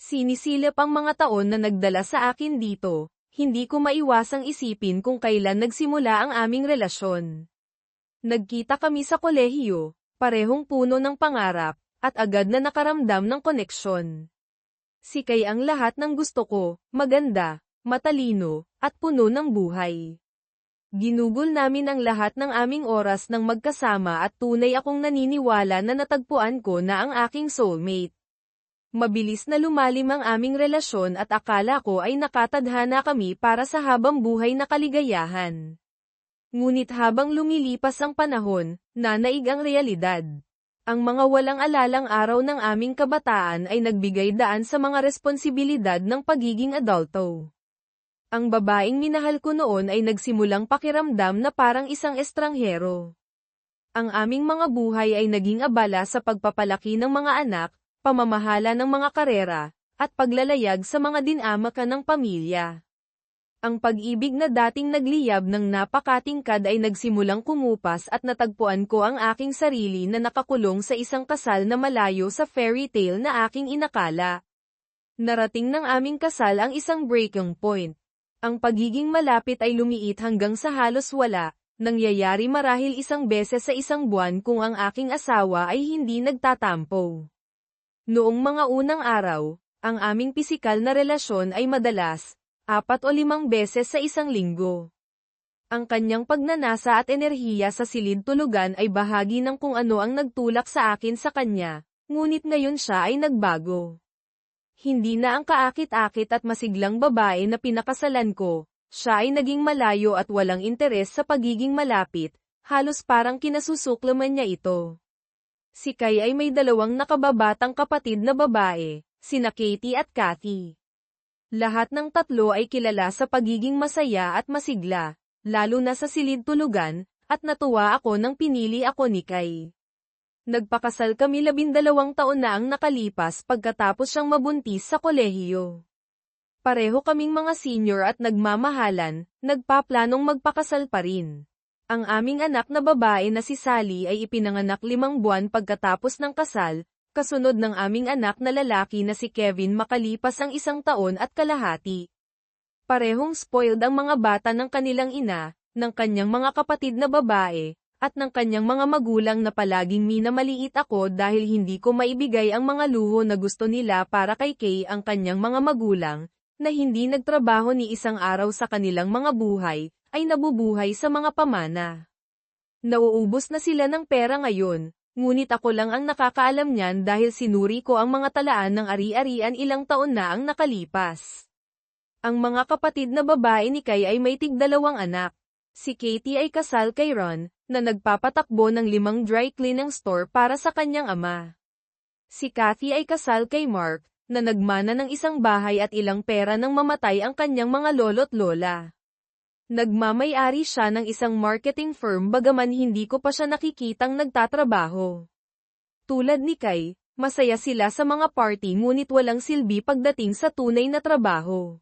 Sinisilip ang mga taon na nagdala sa akin dito, hindi ko maiwasang isipin kung kailan nagsimula ang aming relasyon. Nagkita kami sa kolehiyo, parehong puno ng pangarap, at agad na nakaramdam ng koneksyon. Si Kay ang lahat ng gusto ko, maganda, matalino, at puno ng buhay. Ginugol namin ang lahat ng aming oras ng magkasama at tunay akong naniniwala na natagpuan ko na ang aking soulmate. Mabilis na lumalim ang aming relasyon at akala ko ay nakatadhana kami para sa habang buhay na kaligayahan. Ngunit habang lumilipas ang panahon, nanaig ang realidad. Ang mga walang alalang araw ng aming kabataan ay nagbigay daan sa mga responsibilidad ng pagiging adulto. Ang babaeng minahal ko noon ay nagsimulang pakiramdam na parang isang estranghero. Ang aming mga buhay ay naging abala sa pagpapalaki ng mga anak, pamamahala ng mga karera, at paglalayag sa mga dinamakan ng pamilya. Ang pag-ibig na dating nagliyab ng napakatingkad ay nagsimulang kumupas at natagpuan ko ang aking sarili na nakakulong sa isang kasal na malayo sa fairy tale na aking inakala. Narating ng aming kasal ang isang breaking point. Ang pagiging malapit ay lumiit hanggang sa halos wala, nangyayari marahil isang beses sa isang buwan kung ang aking asawa ay hindi nagtatampo. Noong mga unang araw, ang aming pisikal na relasyon ay madalas, 4 o 5 beses sa isang linggo. Ang kanyang pagnanasa at enerhiya sa silid-tulugan ay bahagi ng kung ano ang nagtulak sa akin sa kanya, ngunit ngayon siya ay nagbago. Hindi na ang kaakit-akit at masiglang babae na pinakasalan ko, siya ay naging malayo at walang interes sa pagiging malapit, halos parang kinasusuklaman niya ito. Si Kay ay may 2 nakababatang kapatid na babae, sina Katie at Kathy. Lahat ng 3 ay kilala sa pagiging masaya at masigla, lalo na sa silid-tulugan, at natuwa ako nang pinili ako ni Kay. Nagpakasal kami 12 taon na ang nakalipas pagkatapos siyang mabuntis sa kolehiyo. Pareho kaming mga senior at nagmamahalan, nagpaplanong magpakasal pa rin. Ang aming anak na babae na si Sally ay ipinanganak 5 buwan pagkatapos ng kasal, kasunod ng aming anak na lalaki na si Kevin makalipas ang 1 taon at kalahati. Parehong spoiled ang mga bata ng kanilang ina, ng kanyang mga kapatid na babae, at ng kanyang mga magulang na palaging minamaliit ako dahil hindi ko maibigay ang mga luho na gusto nila para kay Kay. Ang kanyang mga magulang, na hindi nagtrabaho ni isang araw sa kanilang mga buhay, ay nabubuhay sa mga pamana. Nauubos na sila ng pera ngayon, ngunit ako lang ang nakakaalam niyan dahil sinuri ko ang mga talaan ng ari-arian ilang taon na ang nakalipas. Ang mga kapatid na babae ni Kay ay may tig-2 anak. Si Katie ay kasal kay Ron, na nagpapatakbo ng 5 dry cleaning store para sa kanyang ama. Si Kathy ay kasal kay Mark, na nagmana ng isang bahay at ilang pera nang mamatay ang kanyang mga lolo't lola. Nagmamay-ari siya ng isang marketing firm bagaman hindi ko pa siya nakikitang nagtatrabaho. Tulad ni Kay, masaya sila sa mga party ngunit walang silbi pagdating sa tunay na trabaho.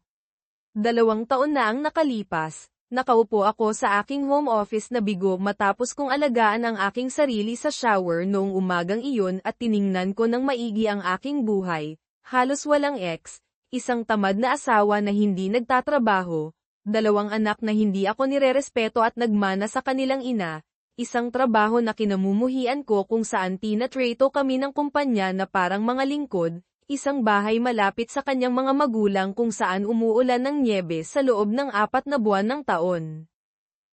2 taon na ang nakalipas, nakaupo ako sa aking home office na bigo matapos kong alagaan ang aking sarili sa shower noong umagang iyon at tiningnan ko ng maigi ang aking buhay, halos walang ex, isang tamad na asawa na hindi nagtatrabaho, 2 anak na hindi ako nirerespeto at nagmana sa kanilang ina, isang trabaho na kinamumuhian ko kung saan tinatreto kami ng kumpanya na parang mga lingkod, isang bahay malapit sa kanyang mga magulang kung saan umuulan ng nyebe sa loob ng 4 na buwan ng taon.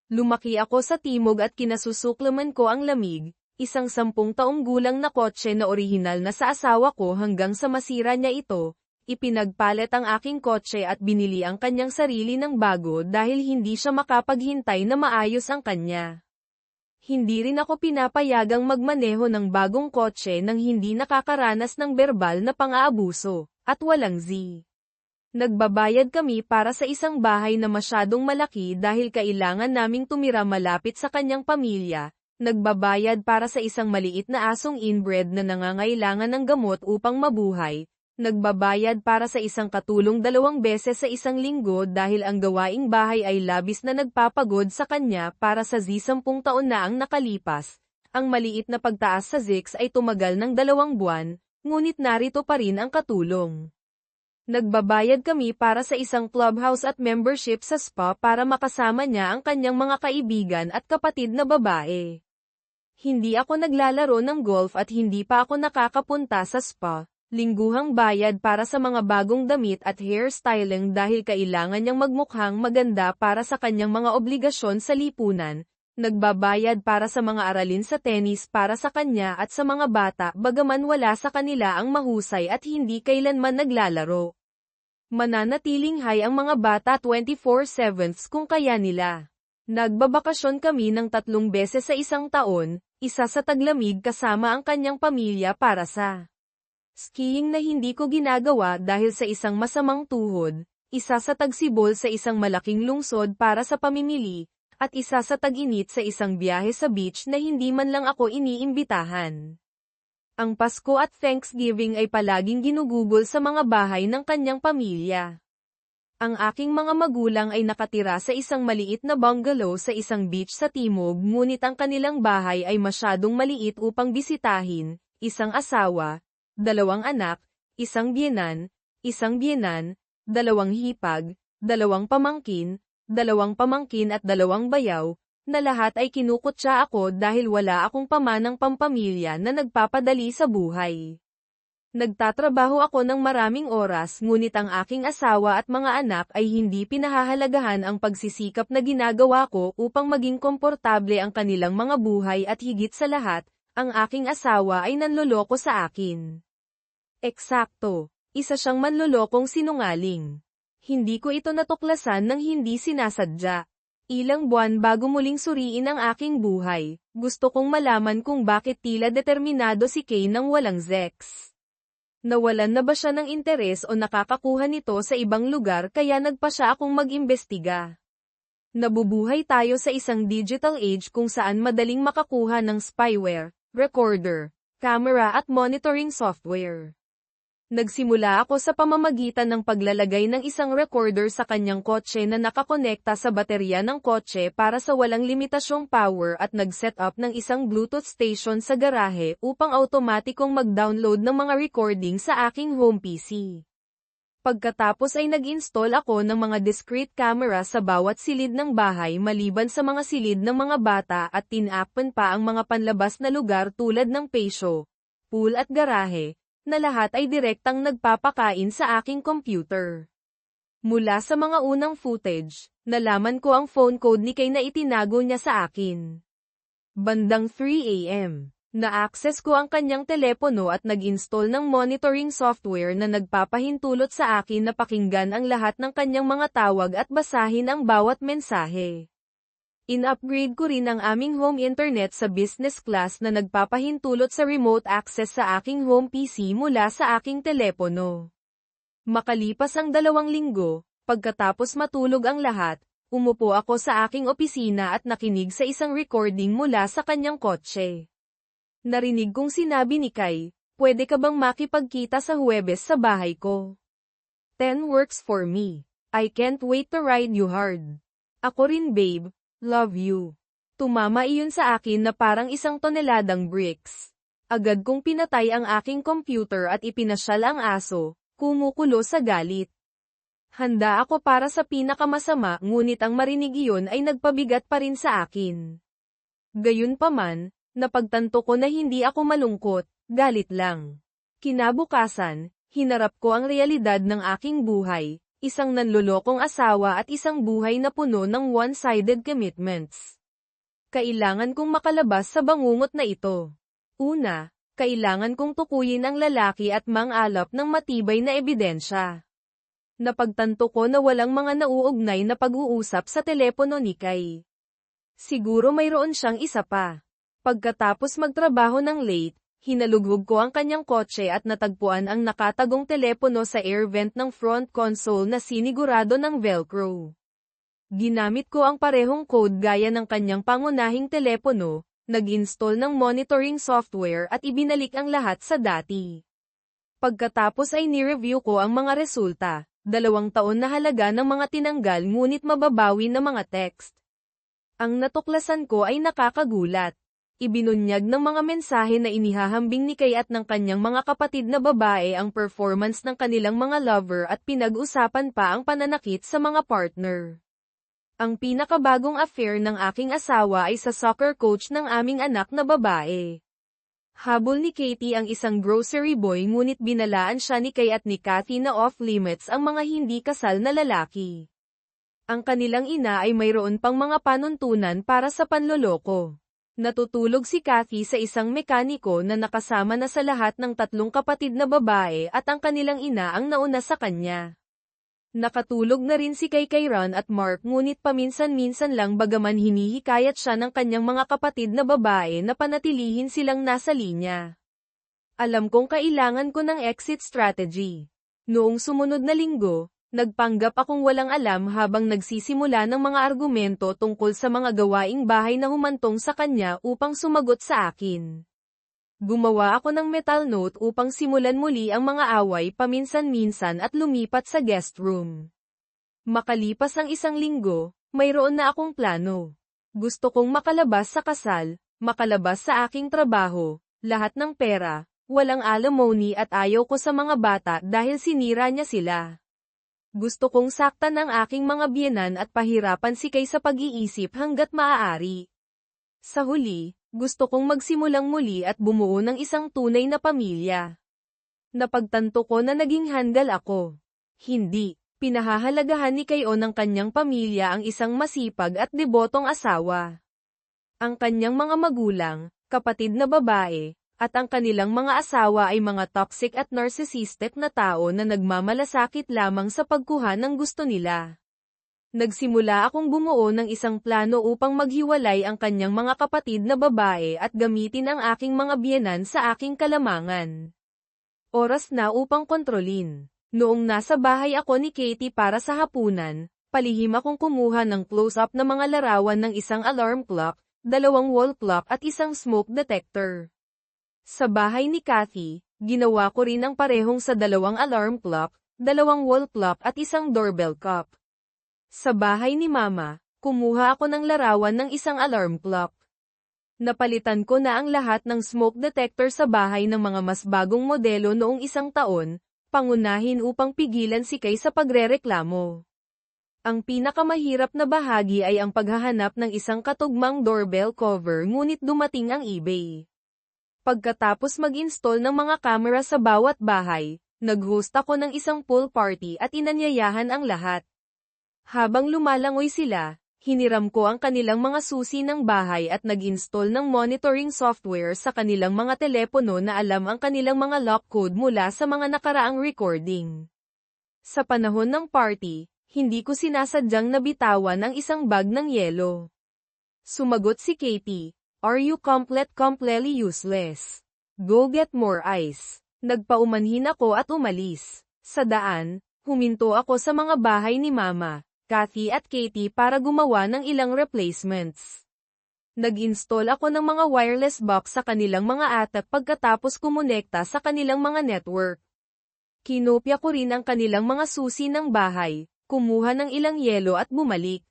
Lumaki ako sa timog at kinasusuklaman ko ang lamig, isang 10 taong gulang na kotse na orihinal na sa asawa ko hanggang sa masira niya ito. Ipinagpalit ang aking kotse at binili ang kanyang sarili ng bago dahil hindi siya makapaghintay na maayos ang kanya. Hindi rin ako pinapayagang magmaneho ng bagong kotse nang hindi nakakaranas ng berbal na pang-aabuso, at walang Z. Nagbabayad kami para sa isang bahay na masyadong malaki dahil kailangan naming tumira malapit sa kanyang pamilya. Nagbabayad para sa isang maliit na asong inbred na nangangailangan ng gamot upang mabuhay. Nagbabayad para sa isang katulong 2 beses sa isang linggo dahil ang gawaing bahay ay labis na nagpapagod sa kanya para sa 10 taon na ang nakalipas. Ang maliit na pagtaas sa Zix ay tumagal ng 2 buwan, ngunit narito pa rin ang katulong. Nagbabayad kami para sa isang clubhouse at membership sa spa para makasama niya ang kanyang mga kaibigan at kapatid na babae. Hindi ako naglalaro ng golf at hindi pa ako nakakapunta sa spa. Lingguhang bayad para sa mga bagong damit at hairstyling dahil kailangan niyang magmukhang maganda para sa kanyang mga obligasyon sa lipunan. Nagbabayad para sa mga aralin sa tennis para sa kanya at sa mga bata bagaman wala sa kanila ang mahusay at hindi kailanman naglalaro. Mananatiling high ang mga bata 24/7 kung kaya nila. Nagbabakasyon kami ng 3 beses sa isang taon, isa sa taglamig kasama ang kanyang pamilya para sa skiing na hindi ko ginagawa dahil sa isang masamang tuhod, isa sa tagsibol sa isang malaking lungsod para sa pamimili, at isa sa tag-init sa isang biyahe sa beach na hindi man lang ako iniimbitahan. Ang Pasko at Thanksgiving ay palaging ginugugol sa mga bahay ng kanyang pamilya. Ang aking mga magulang ay nakatira sa isang maliit na bungalow sa isang beach sa timog ngunit ang kanilang bahay ay masyadong maliit upang bisitahin, isang asawa, 2 anak, isang biyenan, 2 hipag, 2 pamangkin, 2 pamangkin at 2 bayaw, na lahat ay kinukutya ako dahil wala akong pamanang pampamilya na nagpapadali sa buhay. Nagtatrabaho ako ng maraming oras ngunit ang aking asawa at mga anak ay hindi pinahahalagahan ang pagsisikap na ginagawa ko upang maging komportable ang kanilang mga buhay at higit sa lahat, ang aking asawa ay nanloloko sa akin. Eksakto, isa siyang manlolokong sinungaling. Hindi ko ito natuklasan ng hindi sinasadya. Ilang buwan bago muling suriin ang aking buhay, gusto kong malaman kung bakit tila determinado si Kay nang walang sex. Nawalan na ba siya ng interes o nakakakuha nito sa ibang lugar kaya nagpa siya akong mag-imbestiga. Nabubuhay tayo sa isang digital age kung saan madaling makakuha ng spyware, recorder, camera at monitoring software. Nagsimula ako sa pamamagitan ng paglalagay ng isang recorder sa kanyang kotse na nakakonekta sa baterya ng kotse para sa walang limitasyong power at nag-set up ng isang Bluetooth station sa garahe upang automatikong mag-download ng mga recording sa aking home PC. Pagkatapos ay nag-install ako ng mga discrete camera sa bawat silid ng bahay maliban sa mga silid ng mga bata at tinapan pa ang mga panlabas na lugar tulad ng patio, pool at garahe, na lahat ay direktang nagpapakain sa aking computer. Mula sa mga unang footage, nalaman ko ang phone code ni Kay na itinago niya sa akin. Bandang 3 AM, na-access ko ang kanyang telepono at nag-install ng monitoring software na nagpapahintulot sa akin na pakinggan ang lahat ng kanyang mga tawag at basahin ang bawat mensahe. In-upgrade ko rin ang aming home internet sa business class na nagpapahintulot sa remote access sa aking home PC mula sa aking telepono. Makalipas ang 2 linggo, pagkatapos matulog ang lahat, umupo ako sa aking opisina at nakinig sa isang recording mula sa kanyang kotse. Narinig kong sinabi ni Kay, "Pwede ka bang makipagkita sa Huwebes sa bahay ko? 10 works for me. I can't wait to ride you hard." Ako rin babe. Love you. Tumama iyon sa akin na parang 1 toneladang bricks. Agad kong pinatay ang aking computer at ipinasyal ang aso, kumukulo sa galit. Handa ako para sa pinakamasama ngunit ang marinig iyon ay nagpabigat pa rin sa akin. Gayunpaman, napagtanto ko na hindi ako malungkot, galit lang. Kinabukasan, hinarap ko ang realidad ng aking buhay. Isang nanlolokong asawa at isang buhay na puno ng one-sided commitments. Kailangan kong makalabas sa bangungot na ito. Una, kailangan kong tukuyin ang lalaki at mangalap ng matibay na ebidensya. Napagtanto ko na walang mga nauugnay na pag-uusap sa telepono ni Kay. Siguro mayroon siyang isa pa. Pagkatapos magtrabaho ng late, hinalughog ko ang kanyang kotse at natagpuan ang nakatagong telepono sa air vent ng front console na sinigurado ng Velcro. Ginamit ko ang parehong code gaya ng kanyang pangunahing telepono, nag-install ng monitoring software at ibinalik ang lahat sa dati. Pagkatapos ay ni-review ko ang mga resulta, 2 taon na halaga ng mga tinanggal ngunit mababawi na mga text. Ang natuklasan ko ay nakakagulat. Ibinunyag ng mga mensahe na inihahambing ni Kay at ng kanyang mga kapatid na babae ang performance ng kanilang mga lover at pinag-usapan pa ang pananakit sa mga partner. Ang pinakabagong affair ng aking asawa ay sa soccer coach ng aming anak na babae. Habol ni Katie ang isang grocery boy ngunit binalaan siya ni Kay at ni Kathy na off-limits ang mga hindi kasal na lalaki. Ang kanilang ina ay mayroon pang mga panuntunan para sa panloloko. Natutulog si Kathy sa isang mekaniko na nakasama na sa lahat ng 3 kapatid na babae at ang kanilang ina ang nauna sa kanya. Nakatulog na rin si Kay Ron at Mark ngunit paminsan-minsan lang bagaman hinihikayat siya ng kanyang mga kapatid na babae na panatilihin silang nasa linya. Alam kong kailangan ko ng exit strategy. Noong sumunod na linggo, nagpanggap akong walang alam habang nagsisimula ng mga argumento tungkol sa mga gawaing bahay na humantong sa kanya upang sumagot sa akin. Gumawa ako ng metal note upang simulan muli ang mga away paminsan-minsan at lumipat sa guest room. Makalipas ang 1 linggo, mayroon na akong plano. Gusto kong makalabas sa kasal, makalabas sa aking trabaho, lahat ng pera, walang alimony at ayaw ko sa mga bata dahil sinira niya sila. Gusto kong saktan ang aking mga biyenan at pahirapan si Kay sa pag-iisip hanggat maaari. Sa huli, gusto kong magsimulang muli at bumuo ng isang tunay na pamilya. Napagtanto ko na naging handal ako. Hindi, pinahahalagahan ni Kay o ng kanyang pamilya ang isang masipag at debotong asawa. Ang kanyang mga magulang, kapatid na babae, at ang kanilang mga asawa ay mga toxic at narcissistic na tao na nagmamalasakit lamang sa pagkuha ng gusto nila. Nagsimula akong bumuo ng isang plano upang maghiwalay ang kanyang mga kapatid na babae at gamitin ang aking mga biyenan sa aking kalamangan. Oras na upang kontrolin. Noong nasa bahay ako ni Katie para sa hapunan, palihim akong kumuha ng close-up na mga larawan ng isang alarm clock, 2 wall clock at isang smoke detector. Sa bahay ni Kathy, ginawa ko rin ang parehong sa 2 alarm clock, 2 wall clock at isang doorbell cup. Sa bahay ni Mama, kumuha ako ng larawan ng isang alarm clock. Napalitan ko na ang lahat ng smoke detector sa bahay ng mga mas bagong modelo noong 1 taon, pangunahin upang pigilan si Kay sa pagrereklamo. Ang pinakamahirap na bahagi ay ang paghahanap ng isang katugmang doorbell cover ngunit dumating ang eBay. Pagkatapos mag-install ng mga kamera sa bawat bahay, nag-host ako ng isang pool party at inanyayahan ang lahat. Habang lumalangoy sila, hiniram ko ang kanilang mga susi ng bahay at nag-install ng monitoring software sa kanilang mga telepono na alam ang kanilang mga lock code mula sa mga nakaraang recording. Sa panahon ng party, hindi ko sinasadyang nabitawan ang isang bag ng yelo. Sumagot si Katie, "Are you completely useless? Go get more ice." Nagpaumanhin ako at umalis. Sa daan, huminto ako sa mga bahay ni Mama, Kathy at Katie para gumawa ng ilang replacements. Nag-install ako ng mga wireless box sa kanilang mga atap pagkatapos kumonekta sa kanilang mga network. Kinopya ko rin ang kanilang mga susi ng bahay, kumuha ng ilang yelo at bumalik.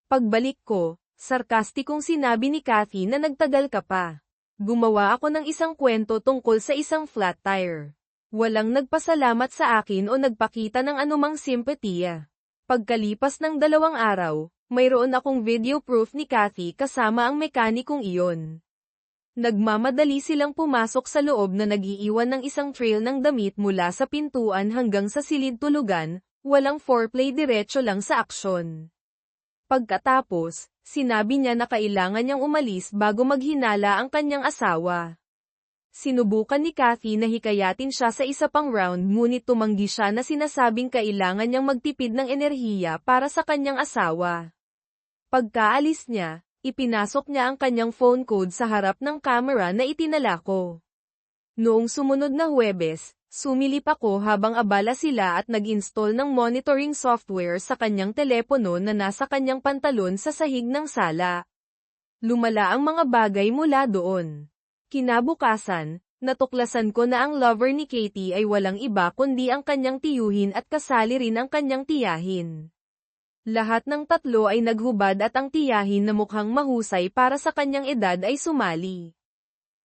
Pagbalik ko, sarkastikong sinabi ni Kathy na nagtagal ka pa. Gumawa ako ng isang kwento tungkol sa isang flat tire. Walang nagpasalamat sa akin o nagpakita ng anumang simpatiya. Pagkalipas ng 2 araw, mayroon akong video proof ni Kathy kasama ang mekanikong iyon. Nagmamadali silang pumasok sa loob na nag-iiwan ng isang trail ng damit mula sa pintuan hanggang sa silid tulugan, walang foreplay diretso lang sa aksyon. Pagkatapos, sinabi niya na kailangan niyang umalis bago maghinala ang kanyang asawa. Sinubukan ni Kathy na hikayatin siya sa isa pang round ngunit tumanggi siya na sinasabing kailangan niyang magtipid ng enerhiya para sa kanyang asawa. Pagkaalis niya, ipinasok niya ang kanyang phone code sa harap ng camera na itinala ko. Noong sumunod na Huwebes, sumilip ako habang abala sila at nag-install ng monitoring software sa kanyang telepono na nasa kanyang pantalon sa sahig ng sala. Lumala ang mga bagay mula doon. Kinabukasan, natuklasan ko na ang lover ni Katie ay walang iba kundi ang kanyang tiyuhin at kasali rin ang kanyang tiyahin. Lahat ng tatlo ay naghubad at ang tiyahin na mukhang mahusay para sa kanyang edad ay sumali.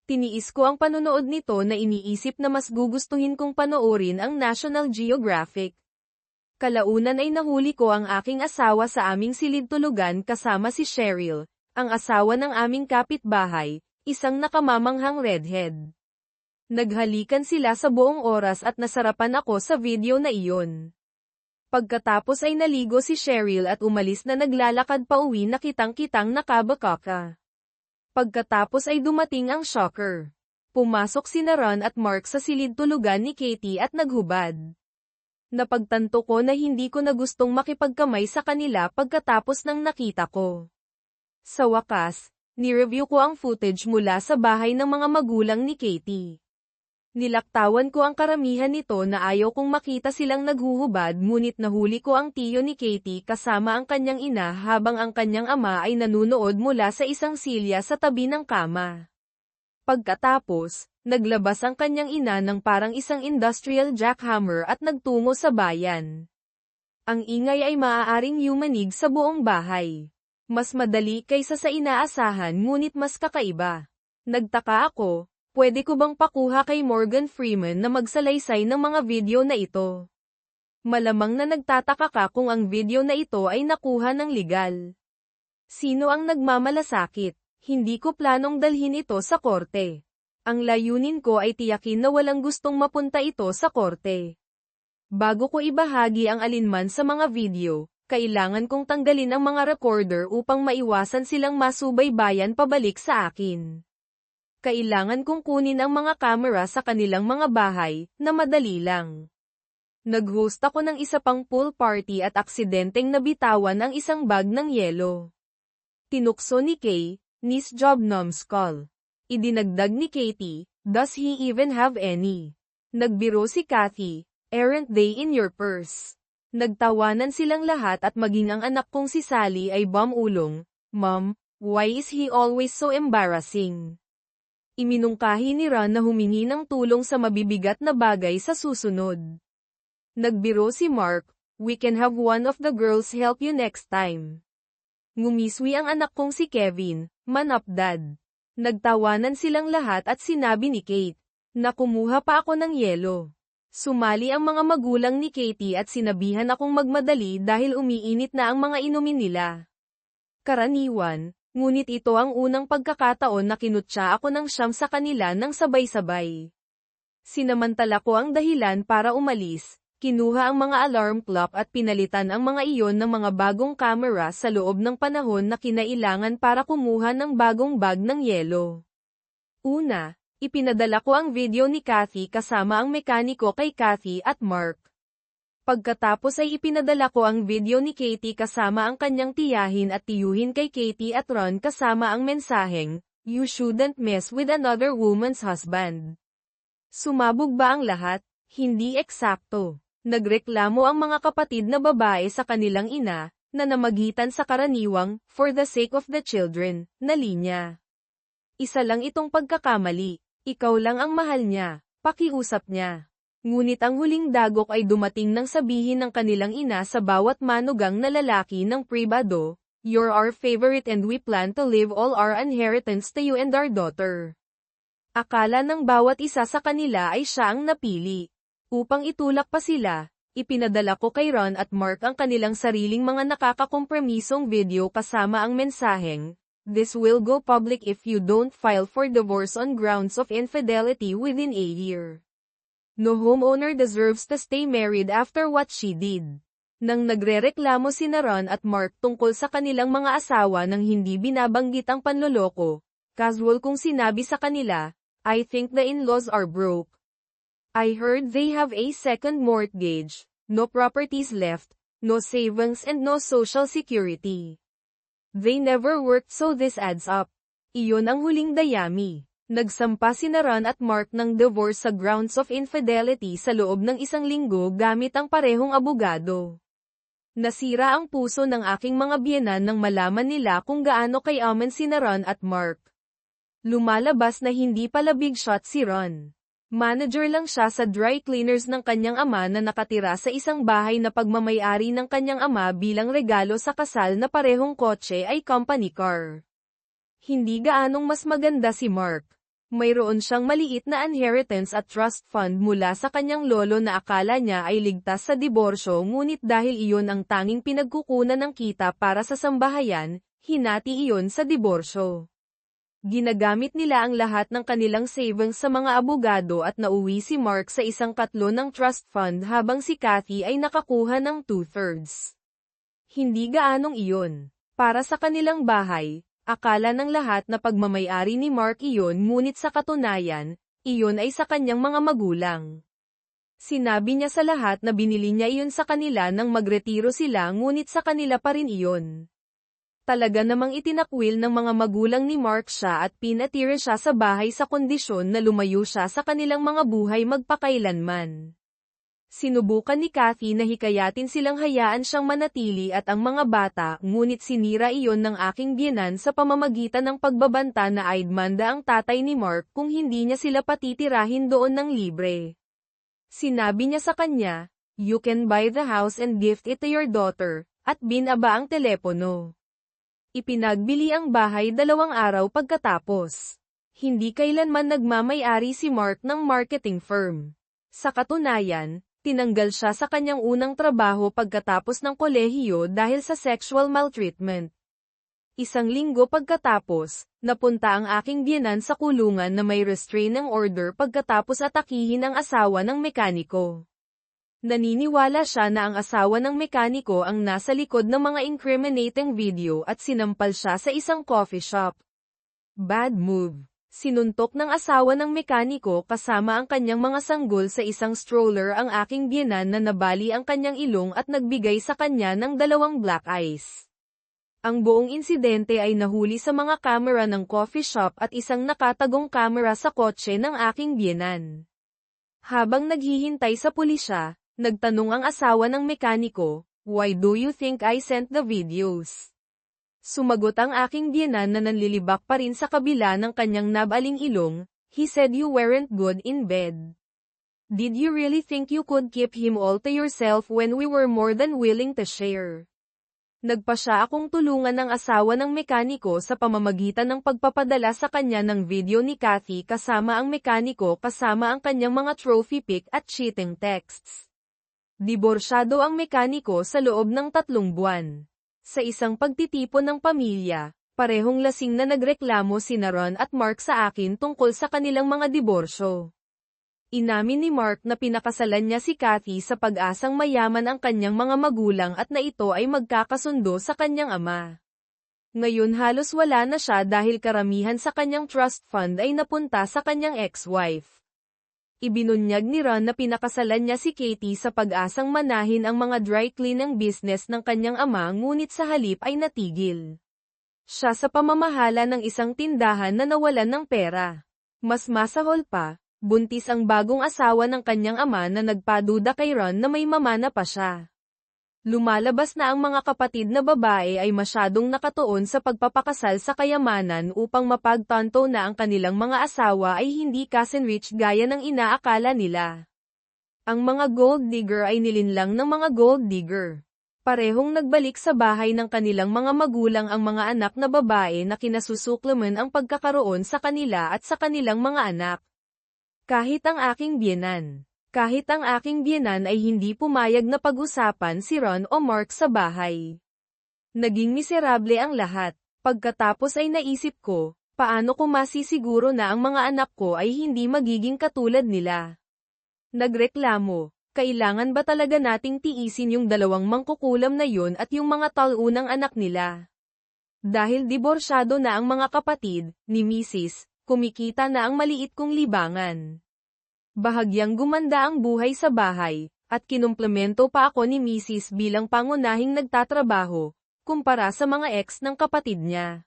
Tiniis ko ang panonood nito na iniisip na mas gugustuhin kong panoorin ang National Geographic. Kalaunan ay nahuli ko ang aking asawa sa aming silid-tulugan kasama si Cheryl, ang asawa ng aming kapitbahay, isang nakamamanghang redhead. Naghalikan sila sa buong oras at nasarapan ako sa video na iyon. Pagkatapos ay naligo si Cheryl at umalis na naglalakad pa uwi na kitang-kitang nakabakaka. Pagkatapos ay dumating ang shocker. Pumasok sina Ron at Mark sa silid-tulugan ni Katie at naghubad. Napagtanto ko na hindi ko na gustong makipagkamay sa kanila pagkatapos ng nakita ko. Sa wakas, nireview ko ang footage mula sa bahay ng mga magulang ni Katie. Nilaktawan ko ang karamihan nito na ayaw kong makita silang naghuhubad ngunit nahuli ko ang tiyo ni Katie kasama ang kanyang ina habang ang kanyang ama ay nanunood mula sa isang silya sa tabi ng kama. Pagkatapos, naglabas ang kanyang ina ng parang isang industrial jackhammer at nagtungo sa bayan. Ang ingay ay maaaring yumanig sa buong bahay. Mas madali kaysa sa inaasahan ngunit mas kakaiba. Nagtaka ako. Pwede ko bang pakuha kay Morgan Freeman na magsalaysay ng mga video na ito? Malamang na nagtataka ka kung ang video na ito ay nakuha ng legal. Sino ang nagmamalasakit? Hindi ko planong dalhin ito sa korte. Ang layunin ko ay tiyakin na walang gustong mapunta ito sa korte. Bago ko ibahagi ang alinman sa mga video, kailangan kong tanggalin ang mga recorder upang maiwasan silang masubaybayan pabalik sa akin. Kailangan kong kunin ang mga kamera sa kanilang mga bahay, na madali lang. Nag-host ako ng isa pang pool party at aksidenteng nabitawan ang isang bag ng yelo. Tinukso ni Kay, "Nice job numbskull." Idinagdag ni Katie, "Does he even have any?" Nagbiro si Kathy, "Aren't they in your purse?" Nagtawanan silang lahat at maging ang anak kong si Sally ay bumulong, "Mom, why is he always so embarrassing?" Iminungkahi ni Ron na humingi ng tulong sa mabibigat na bagay sa susunod. Nagbiro si Mark, "We can have one of the girls help you next time." Ngumiswi ang anak kong si Kevin, "Man up dad." Nagtawanan silang lahat at sinabi ni Kate, na kumuha pa ako ng yelo. Sumali ang mga magulang ni Katie at sinabihan akong magmadali dahil umiinit na ang mga inumin nila. Karaniwan, ngunit ito ang unang pagkakataon na kinutya ako ng siyam sa kanila ng sabay-sabay. Sinamantala ko ang dahilan para umalis, kinuha ang mga alarm clock at pinalitan ang mga iyon ng mga bagong camera sa loob ng panahon na kinailangan para kumuha ng bagong bag ng yelo. Una, ipinadala ko ang video ni Kathy kasama ang mekaniko kay Kathy at Mark. Pagkatapos ay ipinadala ko ang video ni Katie kasama ang kanyang tiyahin at tiyuhin kay Katie at Ron kasama ang mensaheng, "You shouldn't mess with another woman's husband." Sumabog ba ang lahat? Hindi eksakto. Nagreklamo ang mga kapatid na babae sa kanilang ina, na namagitan sa karaniwang, "for the sake of the children," na linya. Isa lang itong pagkakamali. Ikaw lang ang mahal niya. Pakiusap niya. Ngunit ang huling dagok ay dumating nang sabihin ng kanilang ina sa bawat manugang na lalaki ng pribado, "You're our favorite and we plan to leave all our inheritance to you and our daughter." Akala ng bawat isa sa kanila ay siya ang napili. Upang itulak pa sila, ipinadala ko kay Ron at Mark ang kanilang sariling mga nakakakompromisong video kasama ang mensaheng, "This will go public if you don't file for divorce on grounds of infidelity within a year. No homeowner deserves to stay married after what she did." Nang nagrereklamo sina Ron at Mark tungkol sa kanilang mga asawa nang hindi binabanggit ang panloloko, casual kong sinabi sa kanila, "I think the in-laws are broke. I heard they have a second mortgage, no properties left, no savings and no social security. They never worked so this adds up." Iyon ang huling dayami. Nagsampa sina Ron at Mark ng divorce sa grounds of infidelity sa loob ng isang linggo gamit ang parehong abogado. Nasira ang puso ng aking mga biyenan nang malaman nila kung gaano kayaman sina Ron at Mark. Lumalabas na hindi pala big shot si Ron. Manager lang siya sa dry cleaners ng kanyang ama na nakatira sa isang bahay na pagmamay-ari ng kanyang ama bilang regalo sa kasal na parehong kotse ay company car. Hindi gaanong mas maganda si Mark. Mayroon siyang maliit na inheritance at trust fund mula sa kanyang lolo na akala niya ay ligtas sa diborsyo, ngunit dahil iyon ang tanging pinagkukunan ng kita para sa sambahayan, hinati iyon sa diborsyo. Ginagamit nila ang lahat ng kanilang savings sa mga abogado at nauwi si Mark sa isang katlo ng trust fund habang si Kathy ay nakakuha ng 2/3. Hindi gaanong iyon. Para sa kanilang bahay, akala ng lahat na pagmamay-ari ni Mark iyon, ngunit sa katunayan, iyon ay sa kanyang mga magulang. Sinabi niya sa lahat na binili niya iyon sa kanila nang magretiro sila, ngunit sa kanila pa rin iyon. Talaga namang itinakwil ng mga magulang ni Mark siya at pinatira siya sa bahay sa kondisyon na lumayo siya sa kanilang mga buhay magpakailanman. Sinubukan ni Kathy na hikayatin silang hayaan siyang manatili at ang mga bata, ngunit sinira iyon ng aking biyenan sa pamamagitan ng pagbabanta na Aidmanda ang tatay ni Mark kung hindi niya sila patitirahin doon ng libre. Sinabi niya sa kanya, "You can buy the house and gift it to your daughter," at binaba ang telepono. Ipinagbili ang bahay 2 araw pagkatapos. Hindi kailanman nagmamay-ari si Mark ng marketing firm. Sa katunayan, tinanggal siya sa kanyang unang trabaho pagkatapos ng kolehiyo dahil sa sexual maltreatment. 1 linggo pagkatapos, napunta ang aking biyenan sa kulungan na may restraining order pagkatapos atakihin ang asawa ng mekaniko. Naniniwala siya na ang asawa ng mekaniko ang nasa likod ng mga incriminating video at sinampal siya sa isang coffee shop. Bad move. Sinuntok ng asawa ng mekaniko kasama ang kanyang mga sanggol sa isang stroller ang aking biyenan na nabali ang kanyang ilong at nagbigay sa kanya ng 2 black eyes. Ang buong insidente ay nahuli sa mga kamera ng coffee shop at isang nakatagong kamera sa kotse ng aking biyenan. Habang naghihintay sa pulisya, nagtanong ang asawa ng mekaniko, "Why do you think I sent the videos?" Sumagot ang aking biyenan na nanlilibak pa rin sa kabila ng kanyang nabaling ilong, "He said you weren't good in bed. Did you really think you could keep him all to yourself when we were more than willing to share?" Nagpa siya akong tulungan ng asawa ng mekaniko sa pamamagitan ng pagpapadala sa kanya ng video ni Kathy kasama ang mekaniko kasama ang kanyang mga trophy pic at cheating texts. Diborsyado ang mekaniko sa loob ng 3 buwan. Sa isang pagtitipon ng pamilya, parehong lasing na nagreklamo sina Ron at Mark sa akin tungkol sa kanilang mga diborsyo. Inamin ni Mark na pinakasalan niya si Kathy sa pag-asang mayaman ang kanyang mga magulang at na ito ay magkakasundo sa kanyang ama. Ngayon halos wala na siya dahil karamihan sa kanyang trust fund ay napunta sa kanyang ex-wife. Ibinunyag ni Ron na pinakasalan niya si Katie sa pag-asang manahin ang mga dry cleaning business ng kanyang ama, ngunit sa halip ay natigil siya sa pamamahala ng isang tindahan na nawalan ng pera. Mas masahol pa, buntis ang bagong asawa ng kanyang ama na nagpaduda kay Ron na may mamana pa siya. Lumalabas na ang mga kapatid na babae ay masyadong nakatuon sa pagpapakasal sa kayamanan upang mapagtanto na ang kanilang mga asawa ay hindi kasenrich gaya ng inaakala nila. Ang mga gold digger ay nilinlang ng mga gold digger. Parehong nagbalik sa bahay ng kanilang mga magulang ang mga anak na babae na kinasusuklaman ang pagkakaroon sa kanila at sa kanilang mga anak. Kahit ang aking biyenan ay hindi pumayag na pag-usapan si Ron o Mark sa bahay. Naging miserable ang lahat. Pagkatapos ay naisip ko, paano ko masisiguro na ang mga anak ko ay hindi magiging katulad nila? Nagreklamo, kailangan ba talaga nating tiisin yung 2 mangkukulam na yun at yung mga talunang anak nila? Dahil diborsyado na ang mga kapatid ni Mrs., kumikita na ang maliit kong libangan. Bahagyang gumanda ang buhay sa bahay, at kinumplemento pa ako ni Mrs. bilang pangunahing nagtatrabaho, kumpara sa mga ex ng kapatid niya.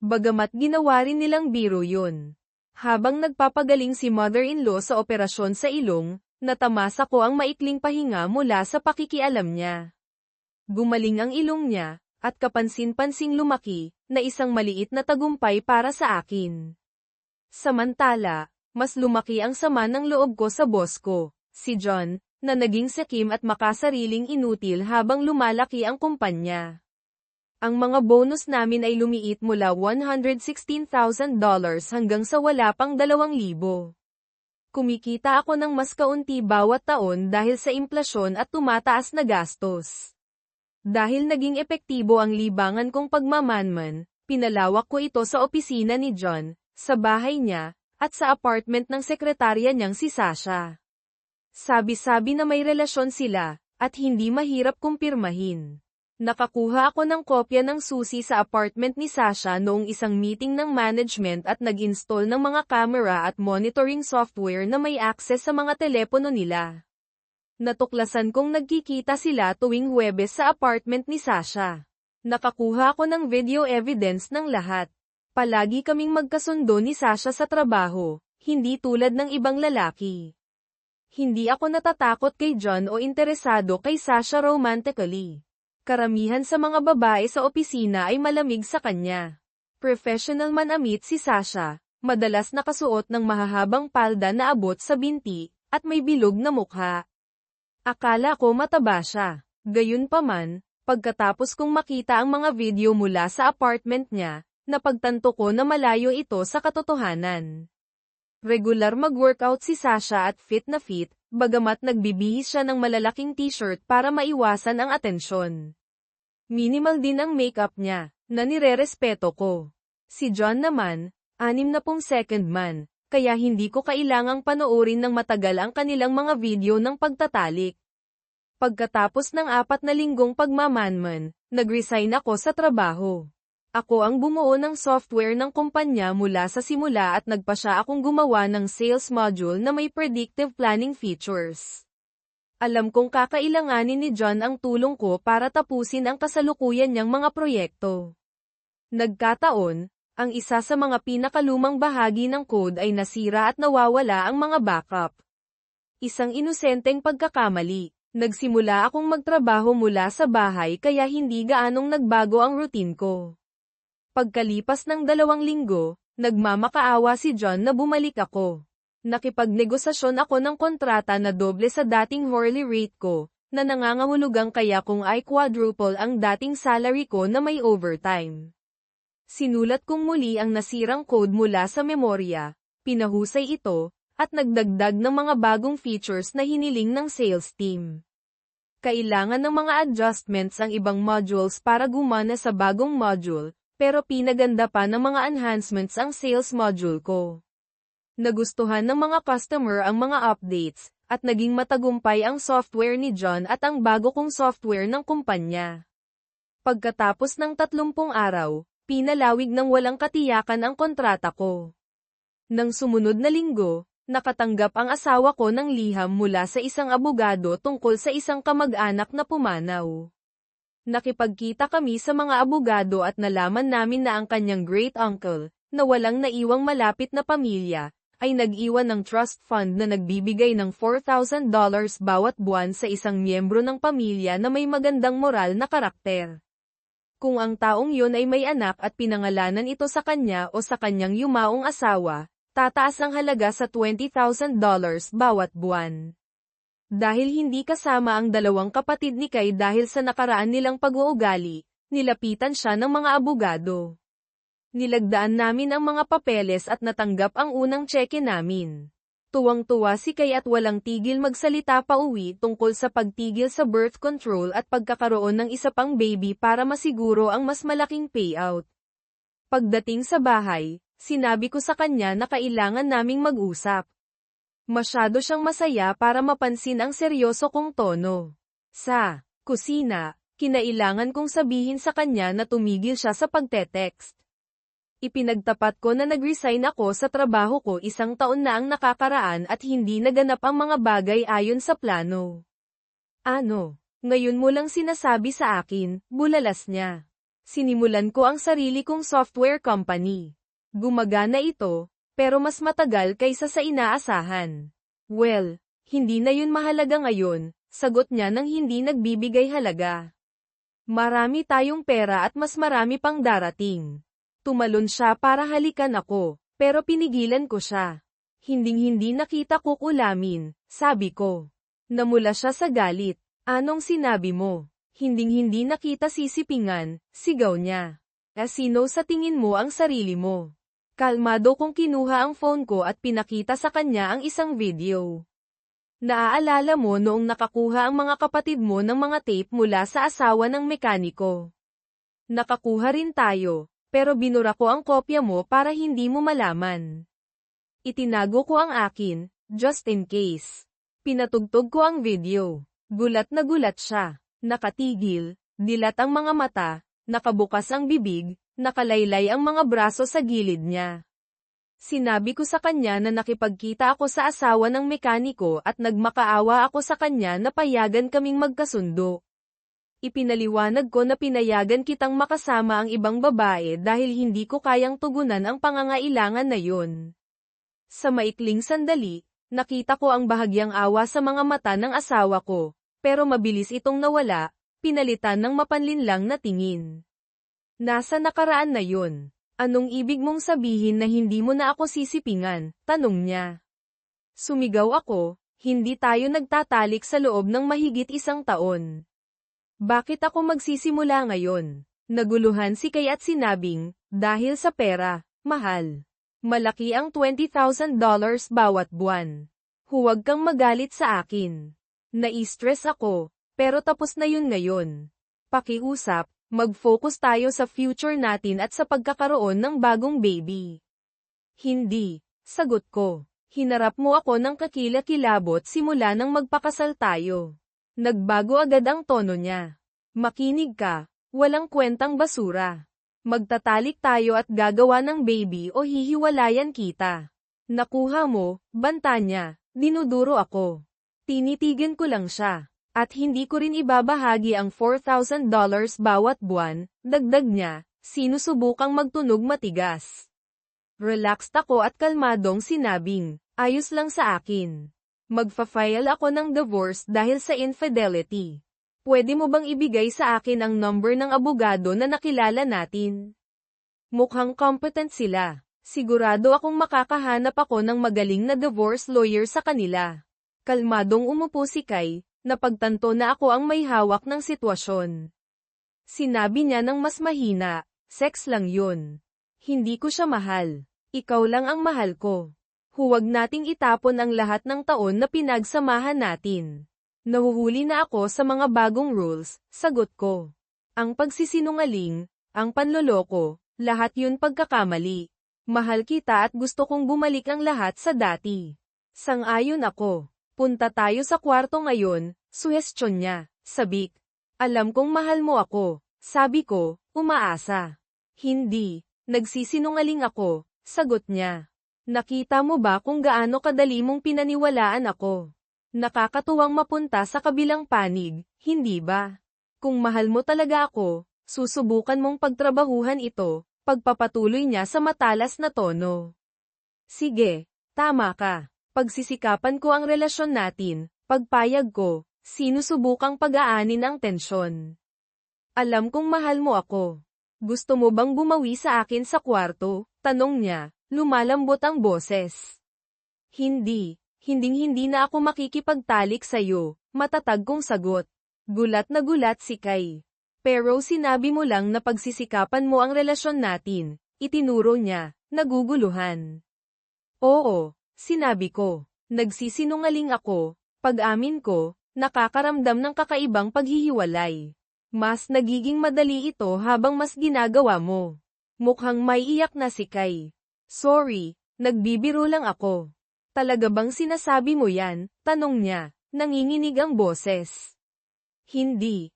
Bagamat ginawa rin nilang biro yun. Habang nagpapagaling si mother-in-law sa operasyon sa ilong, natamasa ko ang maikling pahinga mula sa pakikialam niya. Gumaling ang ilong niya, at kapansin-pansing lumaki, na isang maliit na tagumpay para sa akin. Samantala, mas lumaki ang sama ng loob ko sa boss ko, si John, na naging sakim at makasariling inutil habang lumalaki ang kumpanya. Ang mga bonus namin ay lumiit mula $116,000 hanggang sa wala pang 2,000. Kumikita ako ng mas kaunti bawat taon dahil sa implasyon at tumataas na gastos. Dahil naging epektibo ang libangan kong pagmamanman, pinalawak ko ito sa opisina ni John, sa bahay niya, at sa apartment ng sekretarya niyang si Sasha. Sabi-sabi na may relasyon sila, at hindi mahirap kumpirmahin. Nakakuha ako ng kopya ng susi sa apartment ni Sasha noong isang meeting ng management at nag-install ng mga camera at monitoring software na may access sa mga telepono nila. Natuklasan kong nagkikita sila tuwing Huwebes sa apartment ni Sasha. Nakakuha ako ng video evidence ng lahat. Palagi kaming magkasundo ni Sasha sa trabaho, hindi tulad ng ibang lalaki. Hindi ako natatakot kay John o interesado kay Sasha romantically. Karamihan sa mga babae sa opisina ay malamig sa kanya. Professional man amit si Sasha, madalas nakasuot ng mahahabang palda na abot sa binti, at may bilog na mukha. Akala ko mataba siya. Gayunpaman, pagkatapos kong makita ang mga video mula sa apartment niya, napagtanto ko na malayo ito sa katotohanan. Regular mag-workout si Sasha at fit na fit, bagamat nagbibihis siya ng malalaking t-shirt para maiwasan ang atensyon. Minimal din ang makeup niya, na nirerespeto ko. Si John naman, 62nd man, kaya hindi ko kailangang panoorin ng matagal ang kanilang mga video ng pagtatalik. Pagkatapos ng 4 na linggong pagmamanman, nag-resign ako sa trabaho. Ako ang bumuo ng software ng kumpanya mula sa simula at nagpa siya akong gumawa ng sales module na may predictive planning features. Alam kong kakailanganin ni John ang tulong ko para tapusin ang kasalukuyan niyang mga proyekto. Nagkataon, ang isa sa mga pinakalumang bahagi ng code ay nasira at nawawala ang mga backup. Isang inosenteng pagkakamali. Nagsimula akong magtrabaho mula sa bahay kaya hindi gaanong nagbago ang routine ko. Pagkalipas ng 2 linggo, nagmamakaawa si John na bumalik ako. Nakipagnegosasyon ako ng kontrata na doble sa dating hourly rate ko, na nangangahulugang kaya kung ay quadruple ang dating salary ko na may overtime. Sinulat kong muli ang nasirang code mula sa memorya, pinahusay ito, at nagdagdag ng mga bagong features na hiniling ng sales team. Kailangan ng mga adjustments ang ibang modules para gumana sa bagong module, pero pinaganda pa ng mga enhancements ang sales module ko. Nagustuhan ng mga customer ang mga updates, at naging matagumpay ang software ni John at ang bago kong software ng kumpanya. Pagkatapos ng 30 araw, pinalawig ng walang katiyakan ang kontrata ko. Nang sumunod na linggo, nakatanggap ang asawa ko ng liham mula sa isang abogado tungkol sa isang kamag-anak na pumanaw. Nakipagkita kami sa mga abogado at nalaman namin na ang kanyang great-uncle, na walang naiwang malapit na pamilya, ay nag-iwan ng trust fund na nagbibigay ng $4,000 bawat buwan sa isang miyembro ng pamilya na may magandang moral na karakter. Kung ang taong yun ay may anak at pinangalanan ito sa kanya o sa kanyang yumaong asawa, tataas ang halaga sa $20,000 bawat buwan. Dahil hindi kasama ang 2 kapatid ni Kay dahil sa nakaraan nilang pag-uugali, nilapitan siya ng mga abogado. Nilagdaan namin ang mga papeles at natanggap ang unang tseke namin. Tuwang-tuwa si Kay at walang tigil magsalita pa uwi tungkol sa pagtigil sa birth control at pagkakaroon ng isa pang baby para masiguro ang mas malaking payout. Pagdating sa bahay, sinabi ko sa kanya na kailangan naming mag-usap. Masyado siyang masaya para mapansin ang seryoso kong tono. Sa kusina, kinailangan kong sabihin sa kanya na tumigil siya sa pagte-text. Ipinagtapat ko na nag-resign ako sa trabaho ko 1 taon na ang nakakaraan at hindi naganap ang mga bagay ayon sa plano. Ano? Ngayon mo lang sinasabi sa akin, bulalas niya. Sinimulan ko ang sarili kong software company. Gumagana ito, pero mas matagal kaysa sa inaasahan. Well, hindi na yun mahalaga ngayon, sagot niya nang hindi nagbibigay halaga. Marami tayong pera at mas marami pang darating. Tumalon siya para halikan ako, pero pinigilan ko siya. Hinding-hindi nakita ko ulamin, sabi ko. Namula siya sa galit. Anong sinabi mo? Hinding-hindi nakita sisipingan, sigaw niya. Sino sa tingin mo ang sarili mo? Kalmado kong kinuha ang phone ko at pinakita sa kanya ang isang video. Naaalala mo noong nakakuha ang mga kapatid mo ng mga tape mula sa asawa ng mekaniko? Nakakuha rin tayo, pero binura ko ang kopya mo para hindi mo malaman. Itinago ko ang akin, just in case. Pinatugtog ko ang video. Gulat na gulat siya. Nakatigil, dilat ang mga mata, nakabukas ang bibig, nakalaylay ang mga braso sa gilid niya. Sinabi ko sa kanya na nakipagkita ako sa asawa ng mekaniko at nagmakaawa ako sa kanya na payagan kaming magkasundo. Ipinaliwanag ko na pinayagan kitang makasama ang ibang babae dahil hindi ko kayang tugunan ang pangangailangan na yun. Sa maikling sandali, nakita ko ang bahagyang awa sa mga mata ng asawa ko, pero mabilis itong nawala, pinalitan ng mapanlinlang na tingin. Nasa nakaraan na yun. Anong ibig mong sabihin na hindi mo na ako sisipingan? Tanong niya. Sumigaw ako, hindi tayo nagtatalik sa loob ng mahigit 1 taon. Bakit ako magsisimula ngayon? Naguluhan si Kay at sinabing, dahil sa pera, mahal. Malaki ang $20,000 bawat buwan. Huwag kang magalit sa akin. Nai-stress ako, pero tapos na yun ngayon. Pakiusap, mag-focus tayo sa future natin at sa pagkakaroon ng bagong baby. Hindi, sagot ko. Hinarap mo ako ng kakilakilabot simula nang magpakasal tayo. Nagbago agad ang tono niya. Makinig ka, walang kwentang basura. Magtatalik tayo at gagawa ng baby o hihiwalayan kita. Nakuha mo, banta niya, dinuduro ako. Tinitigan ko lang siya. At hindi ko rin ibabahagi ang $4,000 bawat buwan, dagdag niya, sinusubukang magtunog matigas. Relaxed ako at kalmadong sinabing, ayos lang sa akin. Magfa-file ako ng divorce dahil sa infidelity. Pwede mo bang ibigay sa akin ang number ng abogado na nakilala natin? Mukhang competent sila. Sigurado akong makakahanap ako ng magaling na divorce lawyer sa kanila. Kalmadong umupo si Kay. Napagtanto na ako ang may hawak ng sitwasyon. Sinabi niya ng mas mahina, sex lang yun. Hindi ko siya mahal. Ikaw lang ang mahal ko. Huwag nating itapon ang lahat ng taon na pinagsamahan natin. Nahuhuli na ako sa mga bagong rules, sagot ko. Ang pagsisinungaling, ang panloloko, lahat yun pagkakamali. Mahal kita at gusto kong bumalik ang lahat sa dati. Sang-ayon ako. Punta tayo sa kwarto ngayon, suhestyon niya, sabik. Alam kong mahal mo ako, sabi ko, umaasa. Hindi, nagsisinungaling ako, sagot niya. Nakita mo ba kung gaano kadali mong pinaniwalaan ako? Nakakatuwang mapunta sa kabilang panig, hindi ba? Kung mahal mo talaga ako, susubukan mong pagtrabahuhan ito, pagpapatuloy niya sa matalas na tono. Sige, tama ka. Pagsisikapan ko ang relasyon natin, pagpayag ko, sinusubukang pag-aanin ang tensyon. Alam kong mahal mo ako. Gusto mo bang bumawi sa akin sa kwarto? Tanong niya, lumalambot ang boses. Hinding-hindi na ako makikipagtalik sa'yo, matatag kong sagot. Gulat na gulat si Kay. Pero sinabi mo lang na pagsisikapan mo ang relasyon natin, itinuro niya, naguguluhan. Oo. Sinabi ko, nagsisinungaling ako, pag-amin ko, nakakaramdam ng kakaibang paghihiwalay. Mas nagiging madali ito habang mas ginagawa mo. Mukhang may iyak na si Kay. Sorry, nagbibiro lang ako. Talaga bang sinasabi mo yan? Tanong niya, nanginginig ang boses. Hindi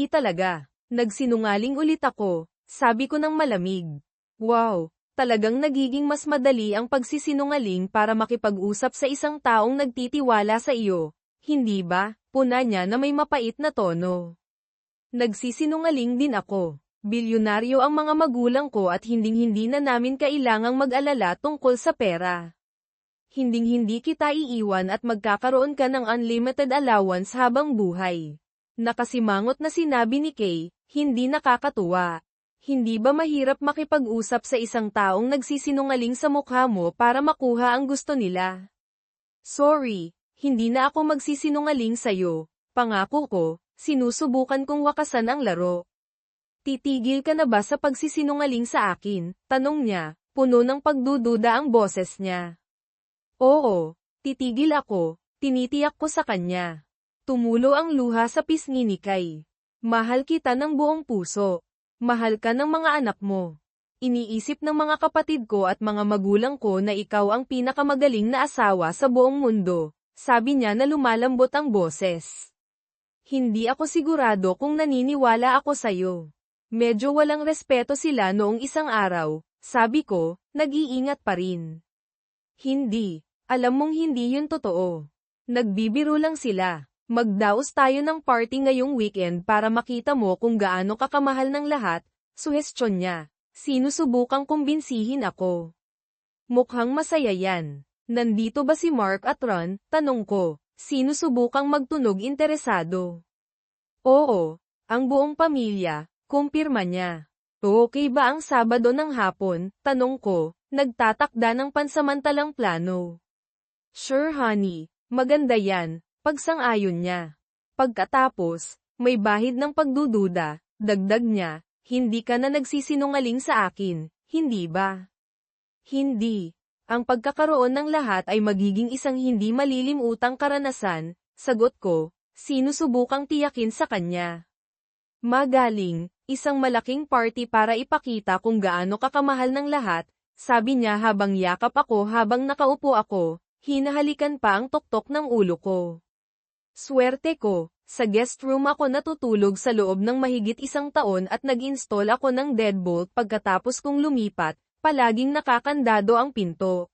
talaga. Nagsinungaling ulit ako, sabi ko ng malamig. Wow! Talagang nagiging mas madali ang pagsisinungaling para makipag-usap sa isang taong nagtitiwala sa iyo, hindi ba? Puna niya na may mapait na tono. Nagsisinungaling din ako. Bilyonaryo ang mga magulang ko at hinding-hindi na namin kailangang mag-alala tungkol sa pera. Hinding-hindi kita iiwan at magkakaroon ka ng unlimited allowance habang buhay. Nakasimangot na sinabi ni Kay, hindi nakakatuwa. Hindi ba mahirap makipag-usap sa isang taong nagsisinungaling sa mukha mo para makuha ang gusto nila? Sorry, hindi na ako magsisinungaling sa'yo. Pangako ko, sinusubukan kong wakasan ang laro. Titigil ka na ba sa pagsisinungaling sa akin? Tanong niya, puno ng pagdududa ang boses niya. Oo, titigil ako, tinitiyak ko sa kanya. Tumulo ang luha sa pisngi ni Kai. Mahal kita ng buong puso. Mahal ka ng mga anak mo. Iniisip ng mga kapatid ko at mga magulang ko na ikaw ang pinakamagaling na asawa sa buong mundo, sabi niya na lumalambot ang boses. Hindi ako sigurado kung naniniwala ako sa'yo. Medyo walang respeto sila noong isang araw, sabi ko, nag-iingat pa rin. Hindi, alam mong hindi yun totoo. Nagbibiro lang sila. Magdaos tayo ng party ngayong weekend para makita mo kung gaano kakamahal ng lahat, suhestyon niya. Sinusubukang kumbinsihin ako. Mukhang masaya yan. Nandito ba si Mark at Ron? Tanong ko. Sinusubukang magtunog interesado. Oo, ang buong pamilya, kumpirma niya. Okay ba ang Sabado ng hapon? Tanong ko, nagtatakda ng pansamantalang plano. Sure honey, maganda yan. Pagsang-ayon niya. Pagkatapos, may bahid ng pagdududa, dagdag niya, hindi ka na nagsisinungaling sa akin, hindi ba? Hindi. Ang pagkakaroon ng lahat ay magiging isang hindi malilimutang karanasan, sagot ko, sinusubukang tiyakin sa kanya. Magaling, isang malaking party para ipakita kung gaano kakamahal ng lahat, sabi niya habang yakap ako habang nakaupo ako, hinahalikan pa ang tuktok ng ulo ko. Swerte ko, sa guest room ako natutulog sa loob ng mahigit 1 taon at nag-install ako ng deadbolt pagkatapos kong lumipat, palaging nakakandado ang pinto.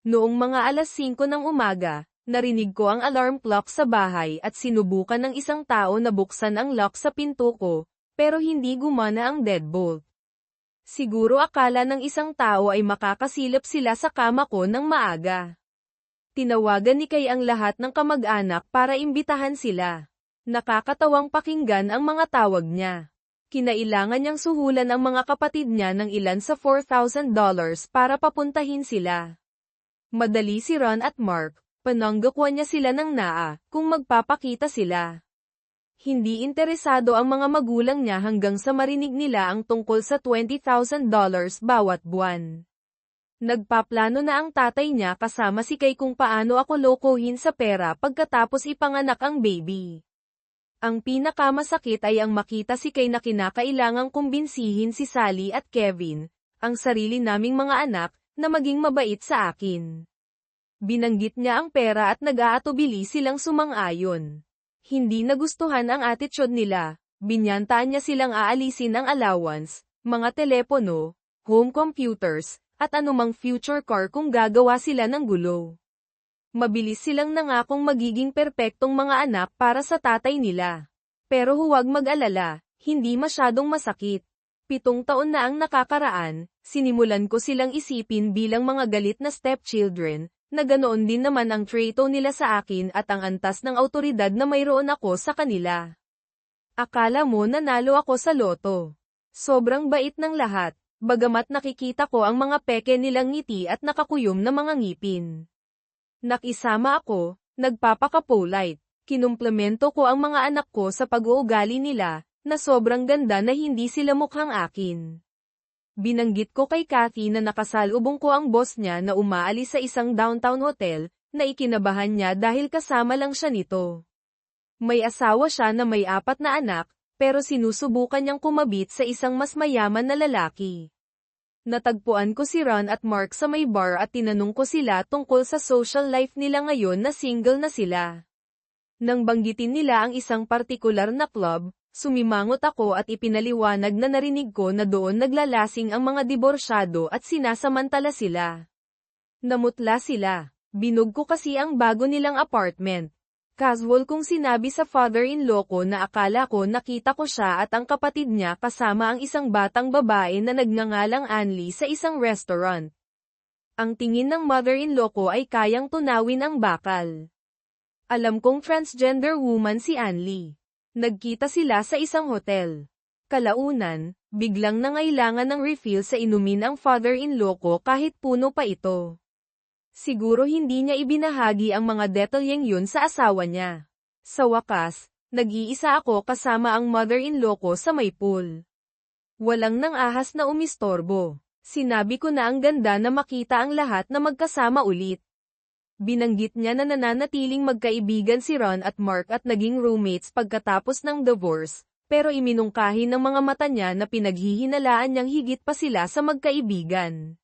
Noong mga 5:00 ng umaga, narinig ko ang alarm clock sa bahay at sinubukan ng isang tao na buksan ang lock sa pinto ko, pero hindi gumana ang deadbolt. Siguro akala ng isang tao ay makakasilip sila sa kama ko ng maaga. Tinawagan ni Kay ang lahat ng kamag-anak para imbitahan sila. Nakakatawang pakinggan ang mga tawag niya. Kinailangan niyang suhulan ang mga kapatid niya ng ilan sa $4,000 para papuntahin sila. Madali si Ron at Mark, pananggakwa niya sila ng naa, kung magpapakita sila. Hindi interesado ang mga magulang niya hanggang sa marinig nila ang tungkol sa $20,000 bawat buwan. Nagpaplano na ang tatay niya kasama si Kay kung paano ako lokohin sa pera pagkatapos ipanganak ang baby. Ang pinakamasakit ay ang makita si Kay na kinakailangang kumbinsihin si Sally at Kevin, ang sarili naming mga anak, na maging mabait sa akin. Binanggit niya ang pera at nag-aatubili silang sumang-ayon. Hindi nagustuhan ang attitude nila, binyantaan niya silang aalisin ang allowance, mga telepono, home computers, at anumang future car kung gagawa sila ng gulo. Mabilis silang nangakong magiging perpektong mga anak para sa tatay nila. Pero huwag mag-alala, hindi masyadong masakit. 7 taon na ang nakakaraan, sinimulan ko silang isipin bilang mga galit na stepchildren, na ganoon din naman ang trato nila sa akin at ang antas ng awtoridad na mayroon ako sa kanila. Akala mo nanalo ako sa loto. Sobrang bait ng lahat. Bagamat nakikita ko ang mga peke nilang ngiti at nakakuyom na mga ngipin. Nakisama ako, nagpapaka-polite. Kinumplemento ko ang mga anak ko sa pag-uugali nila, na sobrang ganda na hindi sila mukhang akin. Binanggit ko kay Kathy na nakasalubong ko ang boss niya na umaalis sa isang downtown hotel, na ikinabahan niya dahil kasama lang siya nito. May asawa siya na may 4 na anak, pero sinusubukan niyang kumabit sa isang mas mayaman na lalaki. Natagpuan ko si Ron at Mark sa may bar at tinanong ko sila tungkol sa social life nila ngayon na single na sila. Nang banggitin nila ang isang partikular na club, sumimangot ako at ipinaliwanag na narinig ko na doon naglalasing ang mga diborsyado at sinasamantala sila. Namutla sila. Binog ko kasi ang bago nilang apartment. Casual kong sinabi sa father-in-law ko na akala ko nakita ko siya at ang kapatid niya kasama ang isang batang babae na nagngangalang Anli sa isang restaurant. Ang tingin ng mother-in-law ko ay kayang tunawin ang bakal. Alam kong transgender woman si Anli. Nagkita sila sa isang hotel. Kalaunan, biglang nangailangan ng refill sa inumin ang father-in-law ko kahit puno pa ito. Siguro hindi niya ibinahagi ang mga detalyeng yun sa asawa niya. Sa wakas, nag-iisa ako kasama ang mother-in-law ko sa may pool. Walang nang ahas na umistorbo. Sinabi ko na ang ganda na makita ang lahat na magkasama ulit. Binanggit niya na nananatiling magkaibigan si Ron at Mark at naging roommates pagkatapos ng divorce, pero iminungkahi ng mga mata niya na pinaghihinalaan niyang higit pa sila sa magkaibigan.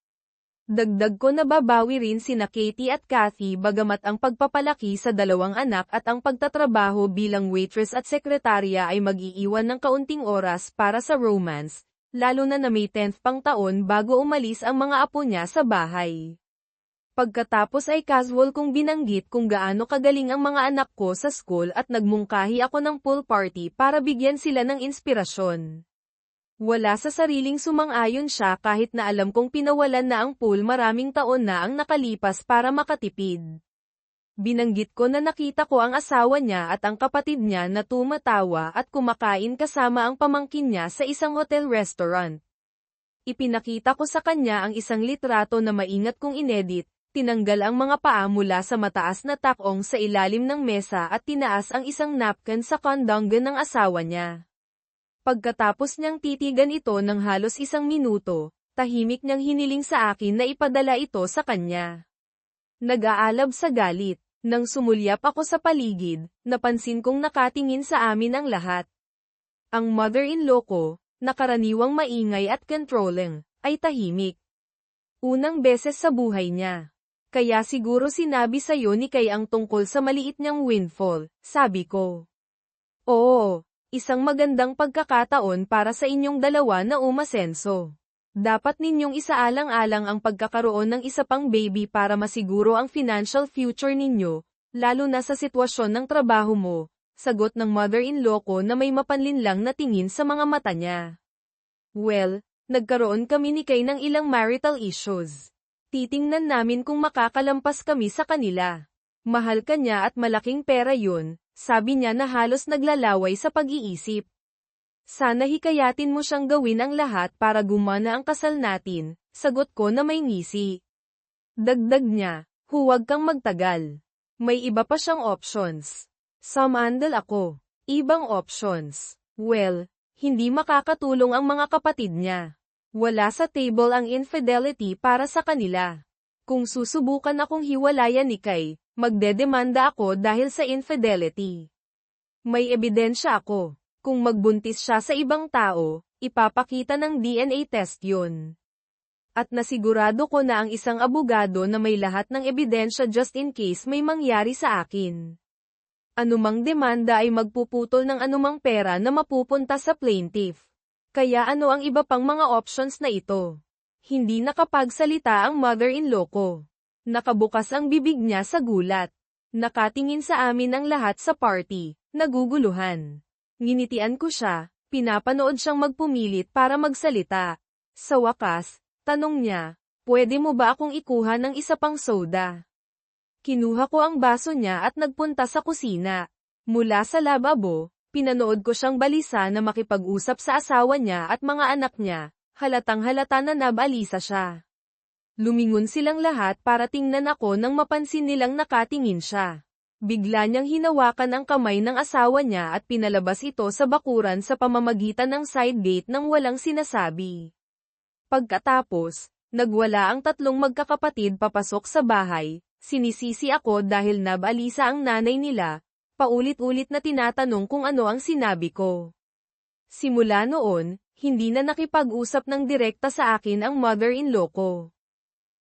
Dagdag ko na babawi rin sina Katie at Kathy bagamat ang pagpapalaki sa dalawang anak at ang pagtatrabaho bilang waitress at sekretarya ay mag-iiwan ng kaunting oras para sa romance, lalo na may 10th pang taon bago umalis ang mga apo niya sa bahay. Pagkatapos ay casual kong binanggit kung gaano kagaling ang mga anak ko sa school at nagmungkahi ako ng pool party para bigyan sila ng inspirasyon. Wala sa sariling sumang-ayon siya kahit na alam kong pinawalan na ang pool maraming taon na ang nakalipas para makatipid. Binanggit ko na nakita ko ang asawa niya at ang kapatid niya na tumatawa at kumakain kasama ang pamangkin niya sa isang hotel-restaurant. Ipinakita ko sa kanya ang isang litrato na maingat kong inedit, tinanggal ang mga paa mula sa mataas na takong sa ilalim ng mesa at tinaas ang isang napkin sa kondongan ng asawa niya. Pagkatapos niyang titigan ito ng halos 1 minuto, tahimik niyang hiniling sa akin na ipadala ito sa kanya. Nag-aalab sa galit. Nang sumulyap ako sa paligid, napansin kong nakatingin sa amin ang lahat. Ang mother-in-law ko, na karaniwang maingay at controlling, ay tahimik. Unang beses sa buhay niya. Kaya siguro sinabi sa'yo ni Kay ang tungkol sa maliit niyang windfall, sabi ko. Oo. Isang magandang pagkakataon para sa inyong dalawa na umasenso. Dapat ninyong isaalang-alang ang pagkakaroon ng isa pang baby para masiguro ang financial future ninyo, lalo na sa sitwasyon ng trabaho mo, sagot ng mother-in-law ko na may mapanlinlang na tingin sa mga mata niya. Well, nagkaroon kami ni Kay ng ilang marital issues. Titingnan namin kung makakalampas kami sa kanila. Mahal ka niya at malaking pera yun. Sabi niya na halos naglalaway sa pag-iisip. Sana hikayatin mo siyang gawin ang lahat para gumana ang kasal natin, sagot ko na may ngisi. Dagdag niya, huwag kang magtagal. May iba pa siyang options. Sumandal ako. Ibang options. Well, hindi makakatulong ang mga kapatid niya. Wala sa table ang infidelity para sa kanila. Kung susubukan akong hiwalayan ni Kay, magdedemanda ako dahil sa infidelity. May ebidensya ako. Kung magbuntis siya sa ibang tao, ipapakita ng DNA test yun. At nasigurado ko na ang isang abogado na may lahat ng ebidensya just in case may mangyari sa akin. Anumang demanda ay magpuputol ng anumang pera na mapupunta sa plaintiff. Kaya ano ang iba pang mga options na ito? Hindi nakapagsalita ang mother-in-law ko. Nakabukas ang bibig niya sa gulat. Nakatingin sa amin ang lahat sa party, naguguluhan. Nginitian ko siya, pinapanood siyang magpumilit para magsalita. Sa wakas, tanong niya, pwede mo ba akong ikuha ng isa pang soda? Kinuha ko ang baso niya at nagpunta sa kusina. Mula sa lababo, pinanood ko siyang balisa na makipag-usap sa asawa niya at mga anak niya, halatang halata na nabalisa siya. Lumingon silang lahat para tingnan ako nang mapansin nilang nakatingin siya. Bigla niyang hinawakan ang kamay ng asawa niya at pinalabas ito sa bakuran sa pamamagitan ng side gate nang walang sinasabi. Pagkatapos, nagwala ang tatlong magkakapatid papasok sa bahay, sinisisi ako dahil nabalisa ang nanay nila, paulit-ulit na tinatanong kung ano ang sinabi ko. Simula noon, hindi na nakipag-usap ng direkta sa akin ang mother-in-law ko.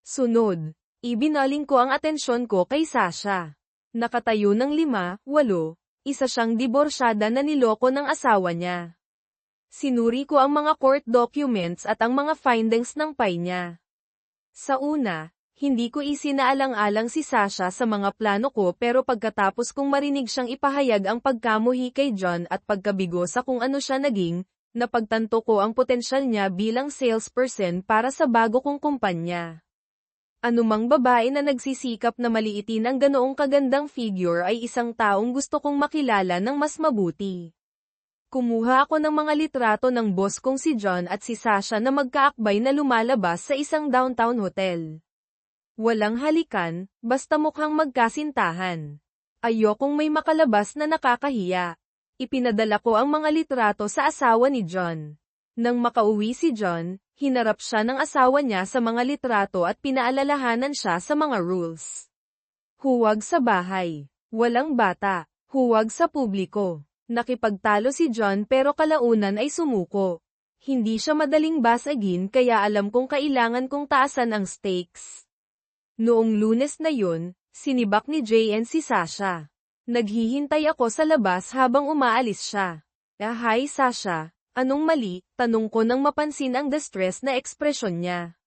Sunod, ibinaling ko ang atensyon ko kay Sasha. Nakatayo ng 5, 8, isa siyang diborsyada na niloko ng asawa niya. Sinuri ko ang mga court documents at ang mga findings ng PAI niya. Sa una, hindi ko isinaalang-alang si Sasha sa mga plano ko pero pagkatapos kong marinig siyang ipahayag ang pagkamuhi kay John at pagkabigo sa kung ano siya naging, napagtanto ko ang potensyal niya bilang salesperson para sa bago kong kumpanya. Anumang babae na nagsisikap na maliitin ang ganoong kagandang figure ay isang taong gusto kong makilala ng mas mabuti. Kumuha ako ng mga litrato ng boss kong si John at si Sasha na magkaakbay na lumalabas sa isang downtown hotel. Walang halikan, basta mukhang magkasintahan. Ayokong may makalabas na nakakahiya. Ipinadala ko ang mga litrato sa asawa ni John. Nang makauwi si John, hinarap siya ng asawa niya sa mga litrato at pinaalalahanan siya sa mga rules. Huwag sa bahay. Walang bata. Huwag sa publiko. Nakipagtalo si John pero kalaunan ay sumuko. Hindi siya madaling basagin kaya alam kong kailangan kong taasan ang stakes. Noong Lunes na yun, sinibak ni JN si Sasha. Naghihintay ako sa labas habang umaalis siya. Hi Sasha, anong mali? Tanong ko nang mapansin ang distress na ekspresyon niya.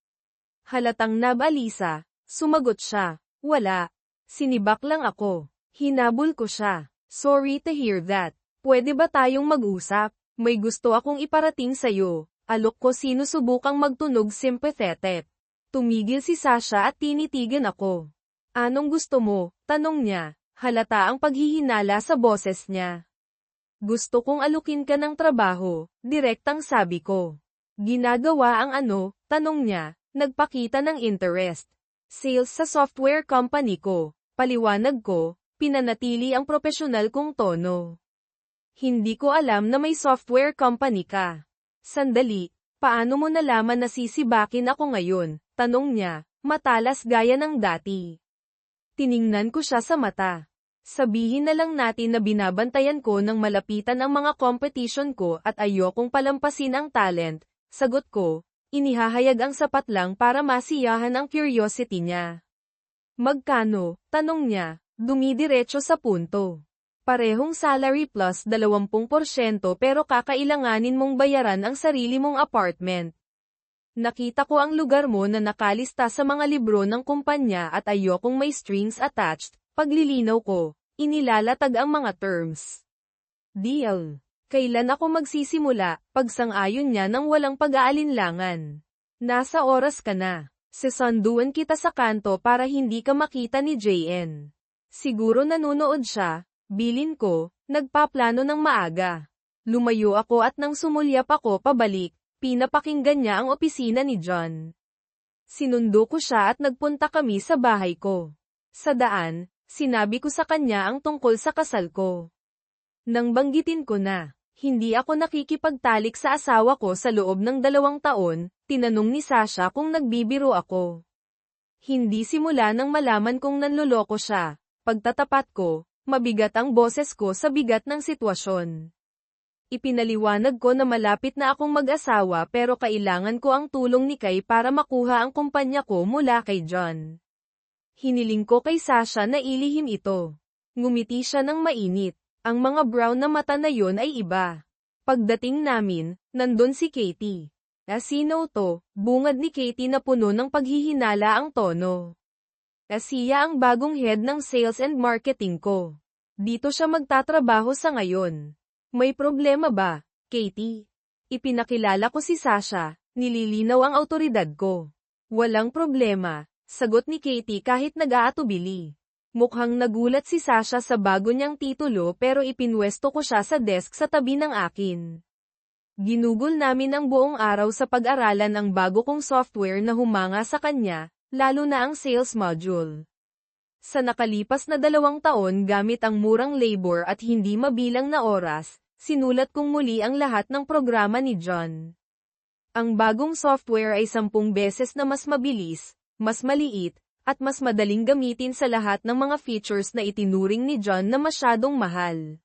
Halatang nabalisa, sumagot siya, wala. Sinibak lang ako. Hinabol ko siya. Sorry to hear that. Pwede ba tayong mag-usap? May gusto akong iparating sa'yo. Alok ko sinusubukang magtunog sympathetic. Tumigil si Sasha at tinitigan ako. Anong gusto mo? Tanong niya. Halata ang paghihinala sa boses niya. Gusto kong alukin ka ng trabaho, direktang sabi ko. Ginagawa ang ano? Tanong niya. Nagpakita ng interest. Sales sa software company ko. Paliwanag ko, pinanatili ang profesional kong tono. Hindi ko alam na may software company ka. Sandali, paano mo nalaman na sisibakin ako ngayon? Tanong niya, matalas gaya ng dati. Tiningnan ko siya sa mata. Sabihin na lang natin na binabantayan ko ng malapitan ang mga competition ko at ayokong palampasin ang talent. Sagot ko, inihahayag ang sapat lang para masiyahan ang curiosity niya. Magkano? Tanong niya, dumidiretso sa punto. Parehong salary plus 20% pero kakailanganin mong bayaran ang sarili mong apartment. Nakita ko ang lugar mo na nakalista sa mga libro ng kumpanya at ayokong may strings attached. Paglilinaw ko, inilalatag ang mga terms. Deal. Kailan ako magsisimula? Pagsang-ayon niya nang walang pag-aalinlangan. Nasa oras ka na. Sesunduan kita sa kanto para hindi ka makita ni JN. Siguro nanonood siya. Bilin ko, nagpaplano ng maaga. Lumayo ako at nang sumulyap ako pabalik, pinapakinggan niya ang opisina ni John. Sinundo ko siya at nagpunta kami sa bahay ko. Sa daan, sinabi ko sa kanya ang tungkol sa kasal ko. Nang banggitin ko na, hindi ako nakikipagtalik sa asawa ko sa loob ng 2 taon, tinanong ni Sasha kung nagbibiro ako. Hindi simula nang malaman kong nanloloko siya. Pagtatapat ko, mabigat ang boses ko sa bigat ng sitwasyon. Ipinaliwanag ko na malapit na akong mag-asawa pero kailangan ko ang tulong ni Kay para makuha ang kumpanya ko mula kay John. Hiniling ko kay Sasha na ilihim ito. Ngumiti siya ng mainit. Ang mga brown na mata na yon ay iba. Pagdating namin, nandun si Katie. Sino to? Bungad ni Katie na puno ng paghihinala ang tono. Siya ang bagong head ng sales and marketing ko. Dito siya magtatrabaho sa ngayon. May problema ba, Katie? Ipinakilala ko si Sasha, nililinaw ang awtoridad ko. Walang problema, sagot ni Katie kahit nag-aatubili. Mukhang nagulat si Sasha sa bago niyang titulo pero ipinwesto ko siya sa desk sa tabi ng akin. Ginugol namin ang buong araw sa pag-aralan ang bago kong software na humanga sa kanya, lalo na ang sales module. Sa nakalipas na 2 taon gamit ang murang labor at hindi mabilang na oras, sinulat kong muli ang lahat ng programa ni John. Ang bagong software ay 10 beses na mas mabilis, mas maliit, at mas madaling gamitin sa lahat ng mga features na itinuring ni John na masyadong mahal.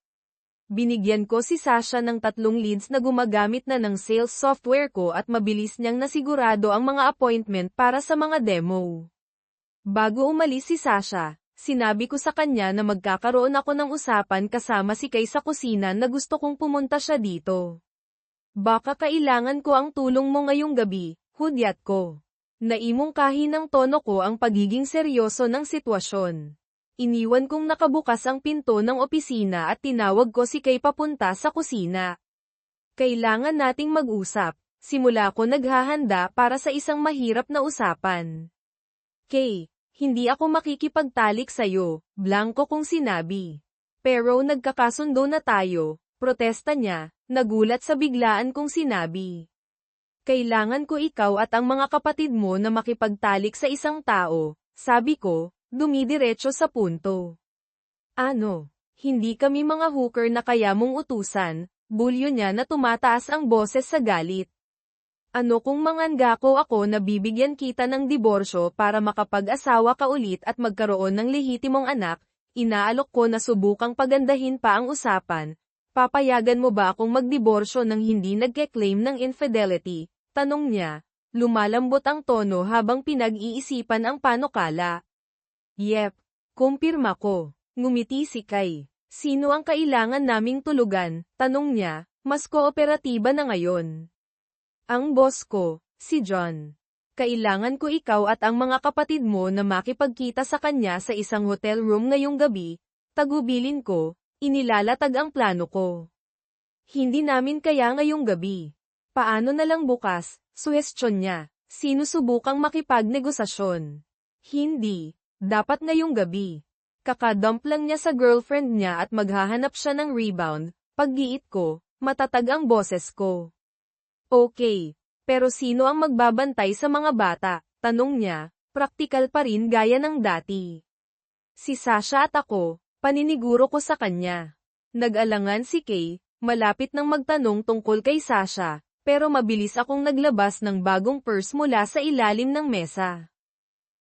Binigyan ko si Sasha ng 3 leads na gumagamit na ng sales software ko at mabilis niyang nasigurado ang mga appointment para sa mga demo. Bago umalis si Sasha, sinabi ko sa kanya na magkakaroon ako ng usapan kasama si Kay sa kusina na gusto kong pumunta siya dito. Baka kailangan ko ang tulong mo ngayong gabi, hudyat ko. Naimungkahi ng tono ko ang pagiging seryoso ng sitwasyon. Iniwan kong nakabukas ang pinto ng opisina at tinawag ko si Kay papunta sa kusina. Kailangan nating mag-usap. Simula ko naghahanda para sa isang mahirap na usapan. Kay, hindi ako makikipagtalik sa'yo, blanko kong sinabi. Pero nagkakasundo na tayo, Protesta niya, nagulat sa biglaan kong sinabi. Kailangan ko ikaw at ang mga kapatid mo na makipagtalik sa isang tao, sabi ko, dumidiretso sa punto. Ano? Hindi kami mga hooker na kaya mong utusan, bulyo niya na tumataas ang boses sa galit. Ano kung manganggako ako na bibigyan kita ng diborsyo para makapag-asawa ka ulit at magkaroon ng lehitimong anak, inaalok ko na subukang pagandahin pa ang usapan. Papayagan mo ba akong magdiborsyo nang hindi nagke-claim ng infidelity? Tanong niya. Lumalambot ang tono habang pinag-iisipan ang panukala. Yep, kumpirma ko. Ngumiti si Kai. Sino ang kailangan naming tulugan? Tanong niya, mas kooperatiba na ngayon. Ang boss ko, si John. Kailangan ko ikaw at ang mga kapatid mo na makipagkita sa kanya sa isang hotel room ngayong gabi. Tagubilin ko, inilalatag ang plano ko. Hindi namin kaya ngayong gabi. Paano na lang bukas? Suhestyon niya. Sinusubukang makipagnegosasyon. Hindi. Dapat ngayong gabi. Kakadump lang niya sa girlfriend niya at maghahanap siya ng rebound. Paggiit ko, matatag ang boses ko. Okay. Pero sino ang magbabantay sa mga bata? Tanong niya, praktikal pa rin gaya ng dati. Si Sasha at ako, paniniguro ko sa kanya. Nag-alangan si Kay, malapit nang magtanong tungkol kay Sasha, pero mabilis akong naglabas ng bagong purse mula sa ilalim ng mesa.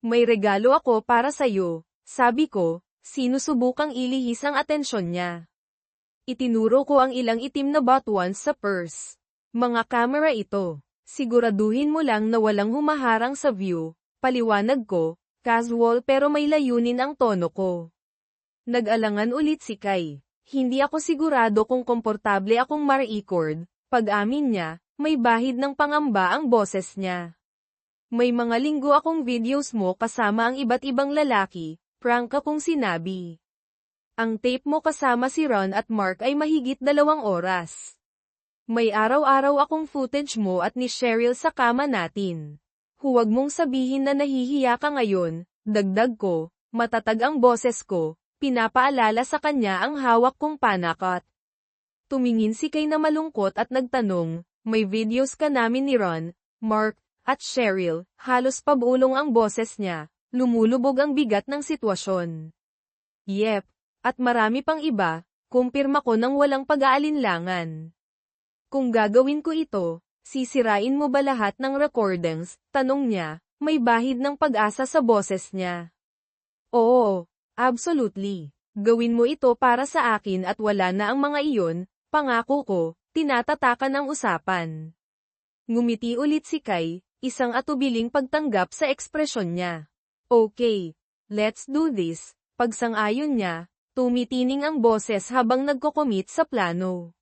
May regalo ako para sa'yo, sabi ko, sinusubukang ilihis ang atensyon niya. Itinuro ko ang ilang itim na buttons sa purse. Mga kamera ito. Siguraduhin mo lang na walang humaharang sa view, paliwanag ko, casual pero may layunin ang tono ko. Nag-alangan ulit si Kai. Hindi ako sigurado kung komportable akong ma-record. Pag-amin niya, may bahid ng pangamba ang boses niya. May mga linggo akong videos mo kasama ang iba't ibang lalaki, prank akong sinabi. Ang tape mo kasama si Ron at Mark ay mahigit 2 oras. May araw-araw akong footage mo at ni Cheryl sa kama natin. Huwag mong sabihin na nahihiya ka ngayon, dagdag ko, matatag ang boses ko, pinapaalala sa kanya ang hawak kong panakot. Tumingin si Kay na malungkot at nagtanong, may videos ka namin ni Ron, Mark, at Cheryl, halos pabulong ang boses niya, lumulubog ang bigat ng sitwasyon. Yep, at marami pang iba, kumpirma ko nang walang pag-aalinlangan. Kung gagawin ko ito, sisirain mo ba lahat ng recordings? Tanong niya, may bahid ng pag-asa sa boses niya. Oo, absolutely. Gawin mo ito para sa akin at wala na ang mga iyon, pangako ko, tinatatakan ang usapan. Ngumiti ulit si Kai, isang atubiling pagtanggap sa ekspresyon niya. Okay, let's do this. Pagsang-ayon niya, tumitining ang boses habang nagko-commit sa plano.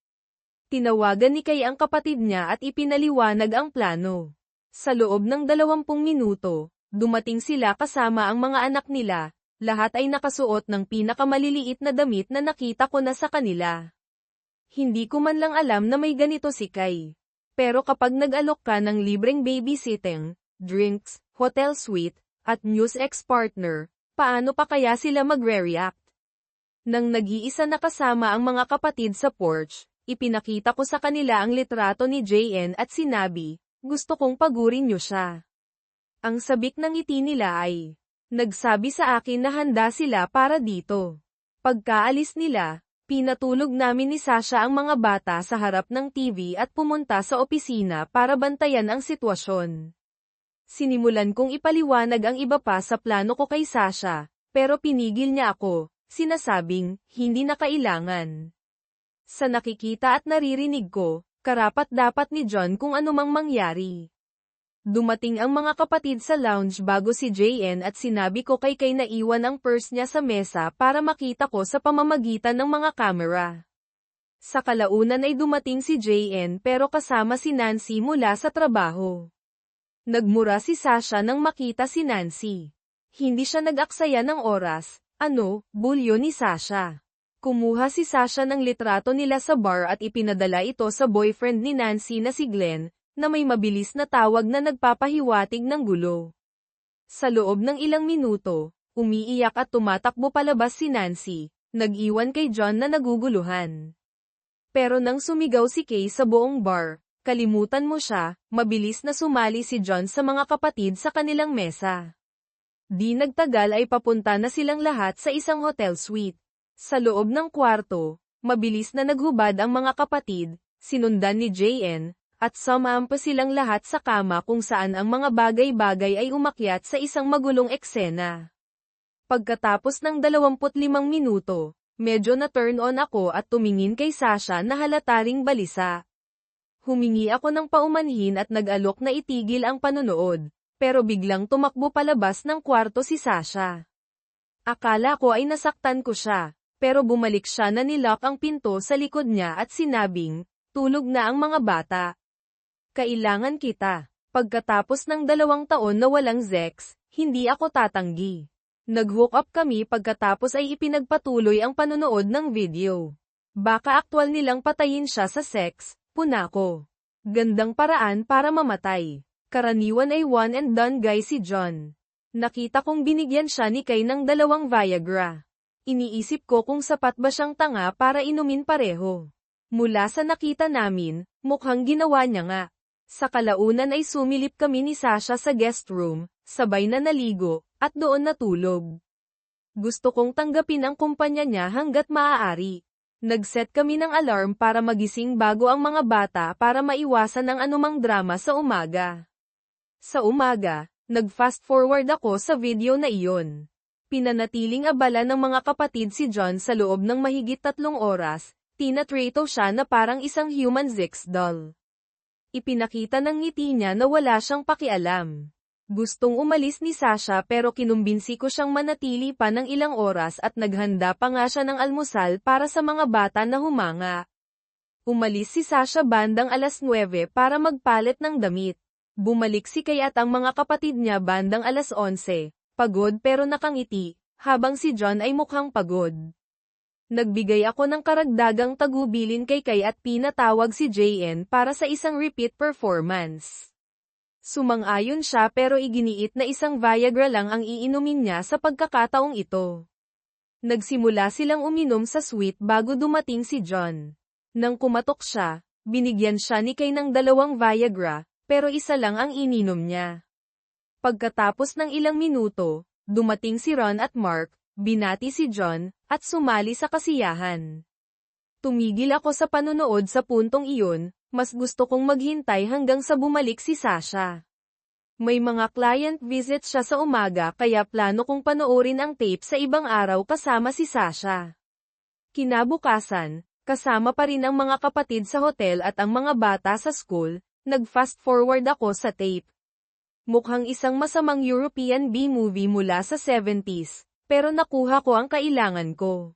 Tinawagan ni Kay ang kapatid niya at ipinaliwanag ang plano. Sa loob ng 20 minuto, dumating sila kasama ang mga anak nila, lahat ay nakasuot ng pinakamaliliit na damit na nakita ko na sa kanila. Hindi ko man lang alam na may ganito si Kay. Pero kapag nag-alok ka ng libreng babysitting, drinks, hotel suite, at news ex-partner, paano pa kaya sila magre-react? Nang nag-iisa na kasama ang mga kapatid sa porch, ipinakita ko sa kanila ang litrato ni JN at sinabi, gusto kong pagurin niyo siya. Ang sabik ng ngiti nila ay, nagsabi sa akin na handa sila para dito. Pagkaalis nila, pinatulog namin ni Sasha ang mga bata sa harap ng TV at pumunta sa opisina para bantayan ang sitwasyon. Sinimulan kong ipaliwanag ang iba pa sa plano ko kay Sasha, pero pinigil niya ako, sinasabing, hindi na kailangan. Sa nakikita at naririnig ko, karapat-dapat ni John kung anumang mangyari. Dumating ang mga kapatid sa lounge bago si JN at sinabi ko kay Kay na iwan ang purse niya sa mesa para makita ko sa pamamagitan ng mga kamera. Sa kalaunan ay dumating si JN pero kasama si Nancy mula sa trabaho. Nagmura si Sasha nang makita si Nancy. Hindi siya nag-aksaya ng oras, bulyo ni Sasha. Kumuha si Sasha ng litrato nila sa bar at ipinadala ito sa boyfriend ni Nancy na si Glenn, na may mabilis na tawag na nagpapahiwatig ng gulo. Sa loob ng ilang minuto, umiiyak at tumatakbo palabas si Nancy, nag-iwan kay John na naguguluhan. Pero nang sumigaw si Kay sa buong bar, kalimutan mo siya, mabilis na sumali si John sa mga kapatid sa kanilang mesa. Di nagtagal ay papunta na silang lahat sa isang hotel suite. Sa loob ng kwarto, mabilis na naghubad ang mga kapatid, sinundan ni JN, at sumampa silang lahat sa kama kung saan ang mga bagay-bagay ay umakyat sa isang magulong eksena. Pagkatapos ng 25 minuto, medyo na-turn on ako at tumingin kay Sasha na halata ring balisa. Humingi ako ng paumanhin at nag-alok na itigil ang panonood. Pero biglang tumakbo palabas ng kwarto si Sasha. Akala ko ay nasaktan ko siya, pero bumalik siya na nilock ang pinto sa likod niya at sinabing, tulog na ang mga bata. Kailangan kita. Pagkatapos ng 2 taon na walang sex, hindi ako tatanggi. Nag-hook up kami pagkatapos ay ipinagpatuloy ang panonood ng video. Baka aktwal nilang patayin siya sa sex, puna ko. Gandang paraan para mamatay. Karaniwan ay one and done guy si John. Nakita kong binigyan siya ni Kay ng 2 Viagra. Iniisip ko kung sapat ba siyang tanga para inumin pareho. Mula sa nakita namin, mukhang ginawa niya nga. Sa kalaunan ay sumilip kami ni Sasha sa guest room, sabay na naligo, at doon natulog. Gusto kong tanggapin ang kumpanya niya hanggat maaari. Nag-set kami ng alarm para magising bago ang mga bata para maiwasan ang anumang drama sa umaga. Sa umaga, nag-fast forward ako sa video na iyon. Pinanatiling abala ng mga kapatid si John sa loob ng mahigit 3 oras, tinatrato siya na parang isang human sex doll. Ipinakita ng ngiti niya na wala siyang pakialam. Gustong umalis ni Sasha pero kinumbinsi ko siyang manatili pa ng ilang oras at naghanda pa nga siya ng almusal para sa mga bata na humanga. Umalis si Sasha bandang 9:00 para magpalit ng damit. Bumalik si Kay at ang mga kapatid niya bandang 11:00, pagod pero nakangiti, habang si John ay mukhang pagod. Nagbigay ako ng karagdagang tagubilin kay Kay at pinatawag si JN para sa isang repeat performance. Sumang-ayon siya pero iginiit na isang Viagra lang ang iinumin niya sa pagkakataong ito. Nagsimula silang uminom sa suite bago dumating si John. Nang kumatok siya, binigyan siya ni Kay ng 2 Viagra, pero isa lang ang ininom niya. Pagkatapos ng ilang minuto, dumating si Ron at Mark, binati si John, at sumali sa kasiyahan. Tumigil ako sa panonood sa puntong iyon, mas gusto kong maghintay hanggang sa bumalik si Sasha. May mga client visit siya sa umaga kaya plano kong panoorin ang tape sa ibang araw kasama si Sasha. Kinabukasan, kasama pa rin ang mga kapatid sa hotel at ang mga bata sa school, nag-fast forward ako sa tape. Mukhang isang masamang European B-movie mula sa 70s, pero nakuha ko ang kailangan ko.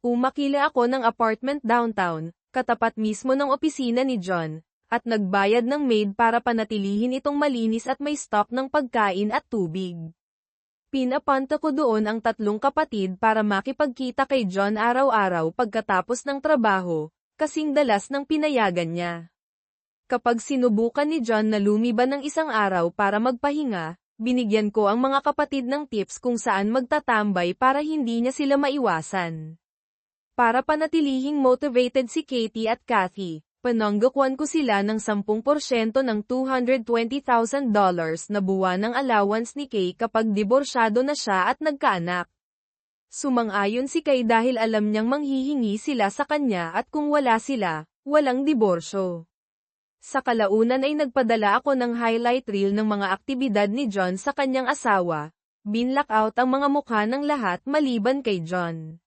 Umakila ako ng apartment downtown, katapat mismo ng opisina ni John, at nagbayad ng maid para panatilihin itong malinis at may stock ng pagkain at tubig. Pinapunta ko doon ang 3 kapatid para makipagkita kay John araw-araw pagkatapos ng trabaho, kasing dalas ng pinayagan niya. Kapag sinubukan ni John na lumiban ng isang araw para magpahinga, binigyan ko ang mga kapatid ng tips kung saan magtatambay para hindi niya sila maiwasan. Para panatilihing motivated si Katie at Kathy, pananggakuan ko sila ng 10% ng $220,000 na buwanang allowance ni Kay kapag diborsyado na siya at nagkaanak. Sumang-ayon si Kay dahil alam niyang manghihingi sila sa kanya at kung wala sila, walang diborsyo. Sa kalaunan ay nagpadala ako ng highlight reel ng mga aktibidad ni John sa kanyang asawa. Binlock out ang mga mukha ng lahat maliban kay John.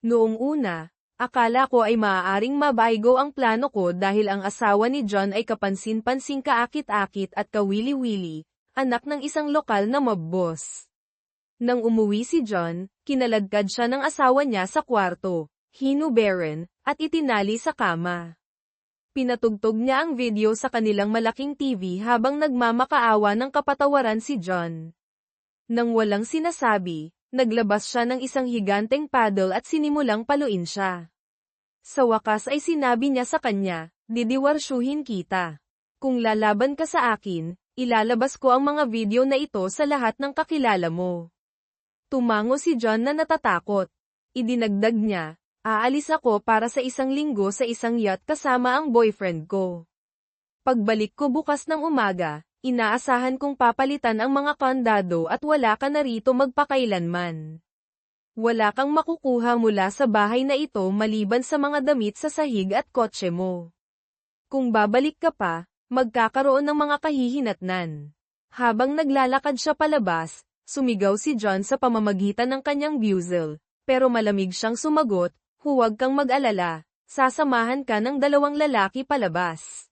Noong una, akala ko ay maaaring mabaygo ang plano ko dahil ang asawa ni John ay kapansin-pansing kaakit-akit at kawili-wili, anak ng isang lokal na mob boss. Nang umuwi si John, kinaladkad siya ng asawa niya sa kwarto, hinubaran, at itinali sa kama. Pinatugtog niya ang video sa kanilang malaking TV habang nagmamakaawa ng kapatawaran si John. Nang walang sinasabi, naglabas siya ng isang higanteng paddle at sinimulang paluin siya. Sa wakas ay sinabi niya sa kanya, "Didiwarsyuhin kita. Kung lalaban ka sa akin, ilalabas ko ang mga video na ito sa lahat ng kakilala mo." Tumango si John na natatakot. Idinagdag niya, Aalis ako para sa 1 linggo sa isang yacht kasama ang boyfriend ko. Pagbalik ko bukas ng umaga, inaasahan kong papalitan ang mga kandado at wala ka na rito magpakailanman. Wala kang makukuha mula sa bahay na ito maliban sa mga damit sa sahig at kotse mo. Kung babalik ka pa, magkakaroon ng mga kahihinatnan. Habang naglalakad siya palabas, sumigaw si John sa pamamagitan ng kanyang buzzle, pero malamig siyang sumagot, huwag kang mag-alala, sasamahan ka ng 2 lalaki palabas.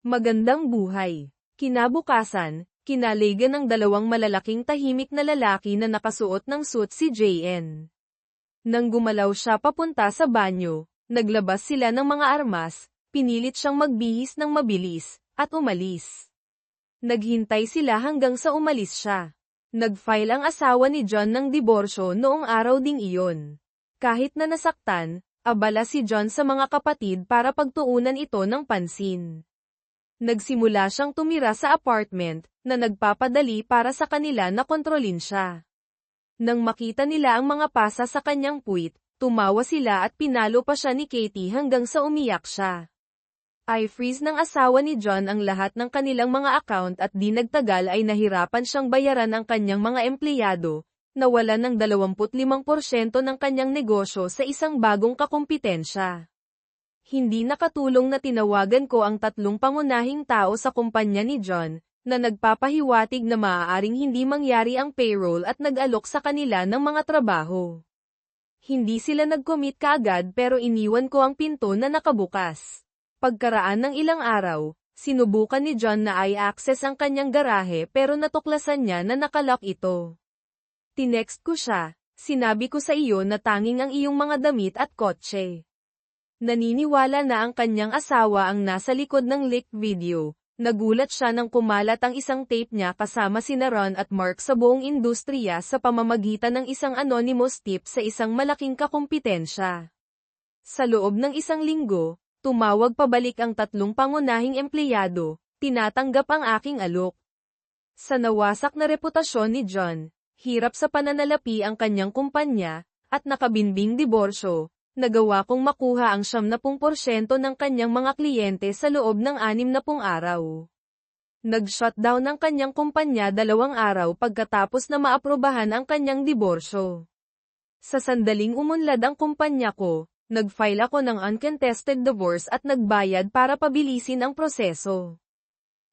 Magandang buhay. Kinabukasan, kinaligan ng 2 malalaking tahimik na lalaki na nakasuot ng suit si JN. Nang gumalaw siya papunta sa banyo, naglabas sila ng mga armas, pinilit siyang magbihis ng mabilis, at umalis. Naghintay sila hanggang sa umalis siya. Nag-file ang asawa ni John ng diborsyo noong araw ding iyon. Kahit na nasaktan, abala si John sa mga kapatid para pagtuunan ito ng pansin. Nagsimula siyang tumira sa apartment, na nagpapadali para sa kanila na kontrolin siya. Nang makita nila ang mga pasa sa kanyang puwit, tumawa sila at pinalo pa siya ni Katie hanggang sa umiyak siya. I-freeze ng asawa ni John ang lahat ng kanilang mga account at di nagtagal ay nahirapan siyang bayaran ang kanyang mga empleyado, nawala ng 25% ng kanyang negosyo sa isang bagong kakumpetensya. Hindi nakatulong na tinawagan ko ang 3 pangunahing tao sa kumpanya ni John, na nagpapahiwatig na maaaring hindi mangyari ang payroll at nag-alok sa kanila ng mga trabaho. Hindi sila nag-commit kaagad pero iniwan ko ang pinto na nakabukas. Pagkaraan ng ilang araw, sinubukan ni John na i-access ang kanyang garahe pero natuklasan niya na nakalock ito. Tinext ko siya, sinabi ko sa iyo na tanging ang iyong mga damit at kotse. Naniniwala na ang kanyang asawa ang nasa likod ng leaked video. Nagulat siya nang kumalat ang isang tape niya kasama sina Ron at Mark sa buong industriya sa pamamagitan ng isang anonymous tip sa isang malaking kakumpetensya. Sa loob ng 1 linggo, tumawag pabalik ang 3 pangunahing empleyado, tinatanggap ang aking alok. Sa nawasak na reputasyon ni John, hirap sa pananalapi ang kanyang kumpanya, at nakabinbing diborsyo, nagawa kong makuha ang 70% ng kanyang mga kliyente sa loob ng 60 araw. Nag-shutdown ang kanyang kumpanya 2 araw pagkatapos na maaprobahan ang kanyang diborsyo. Sa sandaling umunlad ang kumpanya ko, nag-file ako ng uncontested divorce at nagbayad para pabilisin ang proseso.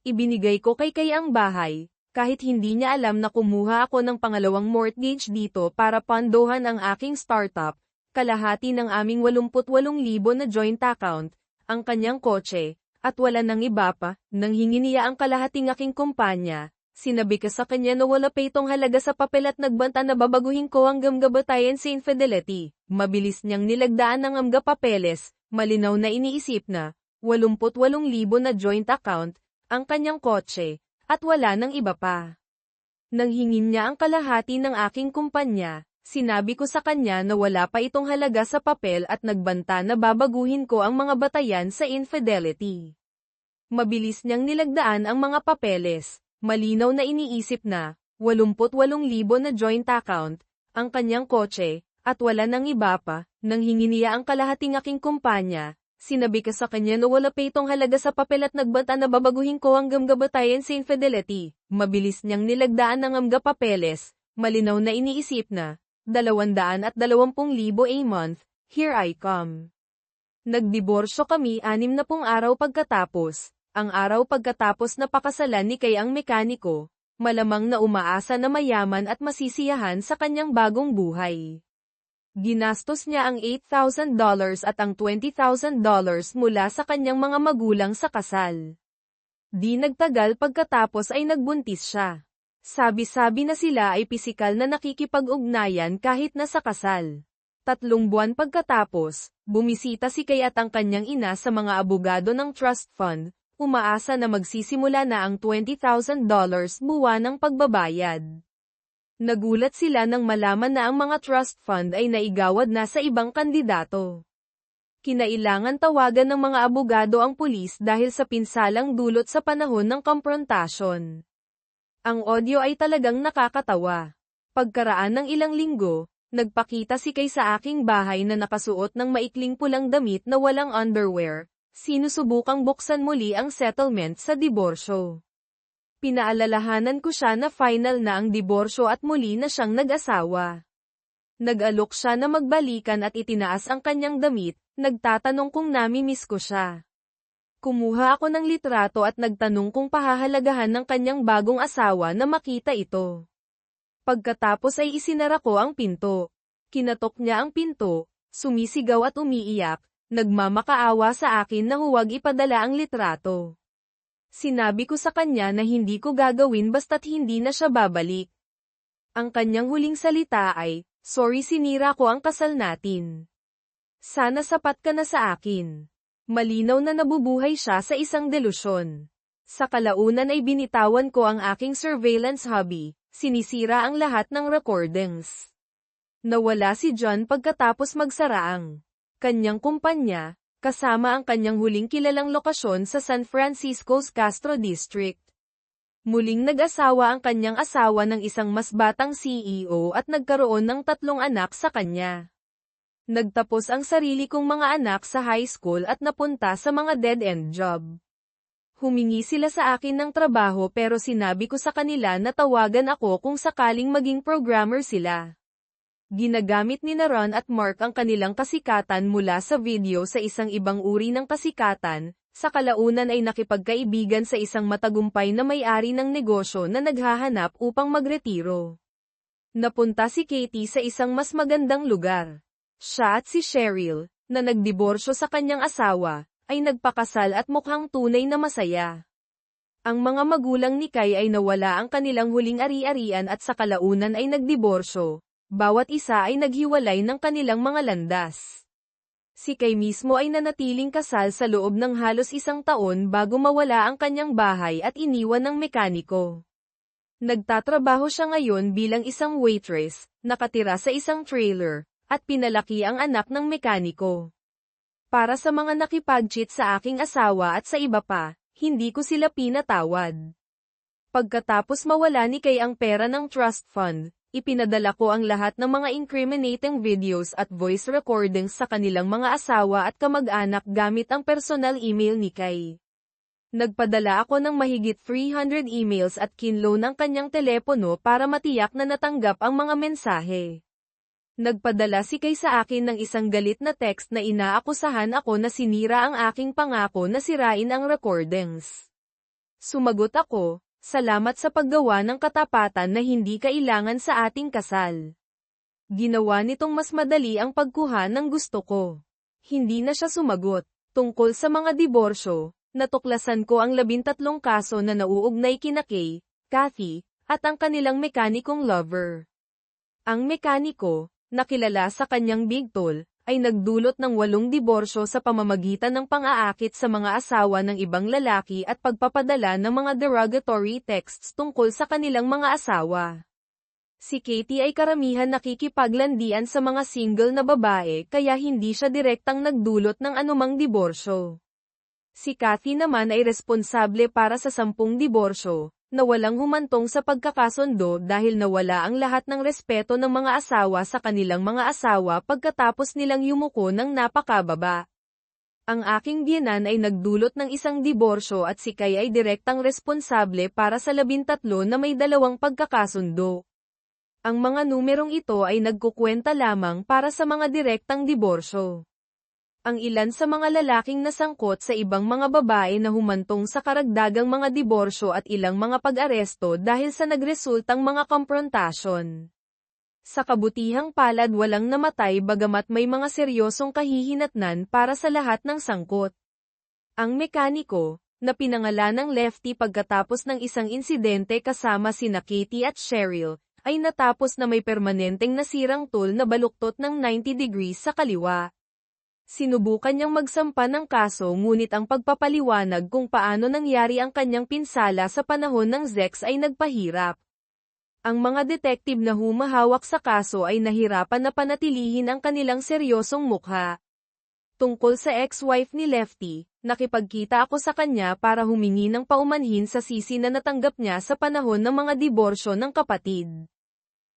Ibinigay ko kay Kay ang bahay, kahit hindi niya alam na kumuha ako ng pangalawang mortgage dito para pondohan ang aking startup, kalahati ng aming 88,000 na joint account, ang kanyang kotse, at wala nang iba pa. Nang hingi niya ang kalahating aking kumpanya, sinabi ko sa kanya na wala pa itong halaga sa papel at nagbanta na babaguhin ko ang gabatayan sa infidelity. Mabilis niyang nilagdaan ng amga papeles, malinaw na iniisip na, 88,000 na joint account, ang kanyang kotse, at wala nang iba pa. Nang hingin niya ang kalahati ng aking kumpanya, sinabi ko sa kanya na wala pa itong halaga sa papel at nagbanta na babaguhin ko ang mga batayan sa infidelity. Mabilis niyang nilagdaan ang mga papeles, malinaw na iniisip na, 88,000 na joint account, ang kanyang kotse, at wala nang iba pa. Nang hingi niya ang kalahating aking kumpanya, sinabi ko sa kanya na wala pa itong halaga sa papel at nagbanta na babaguhin ko ang gabatayan sa infidelity. Mabilis niyang nilagdaan ang amga papeles, malinaw na iniisip na, 220,000 a month, here I come. Nagdiborsyo kami 60 araw pagkatapos, ang araw pagkatapos na pakasalan ni Kay ang mekaniko, malamang na umaasa na mayaman at masisiyahan sa kanyang bagong buhay. Ginastos niya ang $8,000 at ang $20,000 mula sa kanyang mga magulang sa kasal. Di nagtagal pagkatapos ay nagbuntis siya. Sabi-sabi na sila ay pisikal na nakikipag-ugnayan kahit nasa kasal. 3 buwan pagkatapos, bumisita si Kay at ang kanyang ina sa mga abogado ng trust fund, umaasa na magsisimula na ang $20,000 buwanang pagbabayad. Nagulat sila nang malaman na ang mga trust fund ay naigawad na sa ibang kandidato. Kinailangan tawagan ng mga abogado ang pulis dahil sa pinsalang dulot sa panahon ng komprontasyon. Ang audio ay talagang nakakatawa. Pagkaraan ng ilang linggo, Nagpakita si Kay sa aking bahay na nakasuot ng maikling pulang damit na walang underwear. Sinusubukang buksan muli ang settlement sa diborsyo. Pinaalalahanan ko siya na final na ang diborsyo at muli na siyang nag-asawa. Nag-alok siya na magbalikan at itinaas ang kanyang damit, nagtatanong kung nami-miss ko siya. Kumuha ako ng litrato at nagtanong kung pahahalagahan ng kanyang bagong asawa na makita ito. Pagkatapos ay isinara ko ang pinto. Kinatok niya ang pinto, sumisigaw at umiiyak, nagmamakaawa sa akin na huwag ipadala ang litrato. Sinabi ko sa kanya na hindi ko gagawin basta't hindi na siya babalik. Ang kanyang huling salita ay, "Sorry, sinira ko ang kasal natin. Sana sapat ka na sa akin." Malinaw na nabubuhay siya sa isang delusyon. Sa kalaunan ay binitawan ko ang aking surveillance hobby. Sinisira ang lahat ng recordings. Nawala si John pagkatapos magsara ang kanyang kumpanya, kasama ang kanyang huling kilalang lokasyon sa San Francisco's Castro District. Muling nag-asawa ang kanyang asawa ng isang mas batang CEO at nagkaroon ng 3 anak sa kanya. Nagtapos ang sarili kong mga anak sa high school at napunta sa mga dead-end job. Humingi sila sa akin ng trabaho pero sinabi ko sa kanila na tawagan ako kung sakaling maging programmer sila. Ginagamit ni Ron at Mark ang kanilang kasikatan mula sa video sa isang ibang uri ng kasikatan, sa kalaunan ay nakipagkaibigan sa isang matagumpay na may-ari ng negosyo na naghahanap upang magretiro. Napunta si Katie sa isang mas magandang lugar. Siya at si Cheryl, na nagdiborsyo sa kanyang asawa, ay nagpakasal at mukhang tunay na masaya. Ang mga magulang ni Kay ay nawala ang kanilang huling ari-arian at sa kalaunan ay nagdiborsyo. Bawat isa ay naghiwalay ng kanilang mga landas. Si Kay mismo ay nanatiling kasal sa loob ng halos 1 taon bago mawala ang kanyang bahay at iniwan ng mekaniko. Nagtatrabaho siya ngayon bilang isang waitress, nakatira sa isang trailer, at pinalaki ang anak ng mekaniko. Para sa mga nakipag-cheat sa aking asawa at sa iba pa, hindi ko sila pinatawad. Pagkatapos mawala ni Kay ang pera ng trust fund, ipinadala ko ang lahat ng mga incriminating videos at voice recordings sa kanilang mga asawa at kamag-anak gamit ang personal email ni Kay. Nagpadala ako ng mahigit 300 emails at kinloan ang kanyang telepono para matiyak na natanggap ang mga mensahe. Nagpadala si Kay sa akin ng isang galit na text na inaakusahan ako na sinira ang aking pangako na sirain ang recordings. Sumagot ako, "Salamat sa paggawa ng katapatan na hindi kailangan sa ating kasal." Ginawa nitong mas madali ang pagkuha ng gusto ko. Hindi na siya sumagot. Tungkol sa mga diborsyo, natuklasan ko ang 13 kaso na nauugnay kina Kay, Kathy, at ang kanilang mekanikong lover. Ang mekaniko, nakilala sa kanyang big tol, ay nagdulot ng 8 diborsyo sa pamamagitan ng pang-aakit sa mga asawa ng ibang lalaki at pagpapadala ng mga derogatory texts tungkol sa kanilang mga asawa. Si Katie ay karamihan nakikipaglandian sa mga single na babae kaya hindi siya direktang nagdulot ng anumang diborsyo. Si Kathy naman ay responsable para sa 10 diborsyo, na walang humantong sa pagkakasundo dahil nawala ang lahat ng respeto ng mga asawa sa kanilang mga asawa pagkatapos nilang yumuko ng napakababa. Ang aking biyenan ay nagdulot ng 1 diborsyo at si Kay ay direktang responsable para sa 13 na may 2 pagkakasundo. Ang mga numerong ito ay nagkukwenta lamang para sa mga direktang diborsyo. Ang ilan sa mga lalaking nasangkot sa ibang mga babae na humantong sa karagdagang mga diborsyo at ilang mga pag-aresto dahil sa nagresultang mga komprontasyon. Sa kabutihang palad walang namatay bagamat may mga seryosong kahihinatnan para sa lahat ng sangkot. Ang mekaniko, na pinangalanang Lefty pagkatapos ng isang insidente kasama sina Katie at Cheryl, ay natapos na may permanenteng nasirang tool na baluktot ng 90 degrees sa kaliwa. Sinubukan niyang magsampa ng kaso ngunit ang pagpapaliwanag kung paano nangyari ang kanyang pinsala sa panahon ng Zex ay nagpahirap. Ang mga detective na humahawak sa kaso ay nahirapan na panatilihin ang kanilang seryosong mukha. Tungkol sa ex-wife ni Lefty, nakipagkita ako sa kanya para humingi ng paumanhin sa sisi na natanggap niya sa panahon ng mga diborsyo ng kapatid.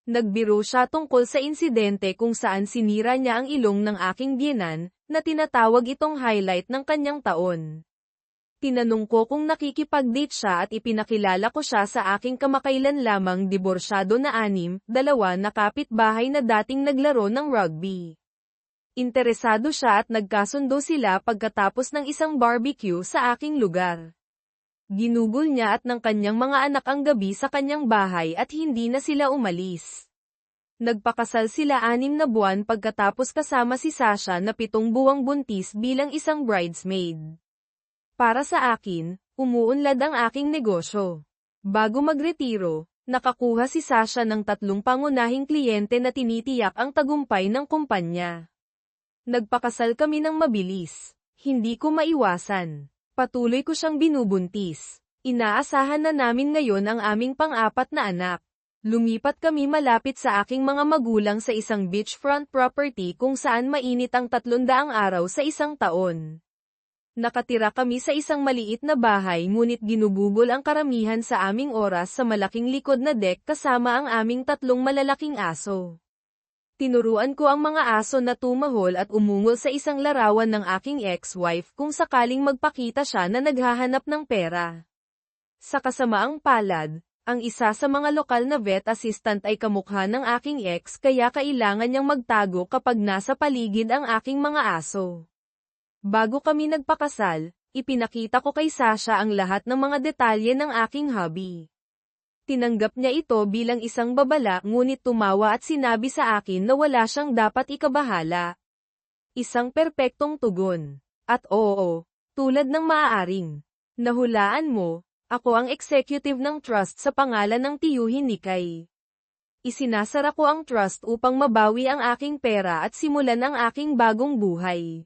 Nagbiro siya tungkol sa insidente kung saan sinira niya ang ilong ng aking biyenan, na tinatawag itong highlight ng kanyang taon. Tinanong ko kung nakikipag-date siya at ipinakilala ko siya sa aking kamakailan lamang diborsyado na 6-2 na kapitbahay na dating naglaro ng rugby. Interesado siya at nagkasundo sila pagkatapos ng isang barbecue sa aking lugar. Ginugol niya at ng kanyang mga anak ang gabi sa kanyang bahay at hindi na sila umalis. Nagpakasal sila 6 na buwan pagkatapos kasama si Sasha na 7 buwang buntis bilang isang bridesmaid. Para sa akin, umuunlad ang aking negosyo. Bago magretiro, nakakuha si Sasha ng 3 pangunahing kliyente na tinitiyak ang tagumpay ng kumpanya. Nagpakasal kami ng mabilis. Hindi ko maiwasan. Patuloy ko siyang binubuntis. Inaasahan na namin ngayon ang aming pang-4 na anak. Lumipat kami malapit sa aking mga magulang sa isang beachfront property kung saan mainit ang 300 araw sa isang taon. Nakatira kami sa isang maliit na bahay ngunit ginugugol ang karamihan sa aming oras sa malaking likod na deck kasama ang aming 3 malalaking aso. Tinuruan ko ang mga aso na tumahol at umungol sa isang larawan ng aking ex-wife kung sakaling magpakita siya na naghahanap ng pera. Sa kasamaang palad, ang isa sa mga lokal na vet assistant ay kamukha ng aking ex kaya kailangan niyang magtago kapag nasa paligid ang aking mga aso. Bago kami nagpakasal, ipinakita ko kay Sasha ang lahat ng mga detalye ng aking hobby. Tinanggap niya ito bilang isang babala ngunit tumawa at sinabi sa akin na wala siyang dapat ikabahala. Isang perpektong tugon. At oo, tulad ng maaaring. Nahulaan mo, ako ang executive ng trust sa pangalan ng tiyuhin ni Kai. Isinasara ko ang trust upang mabawi ang aking pera at simulan ang aking bagong buhay.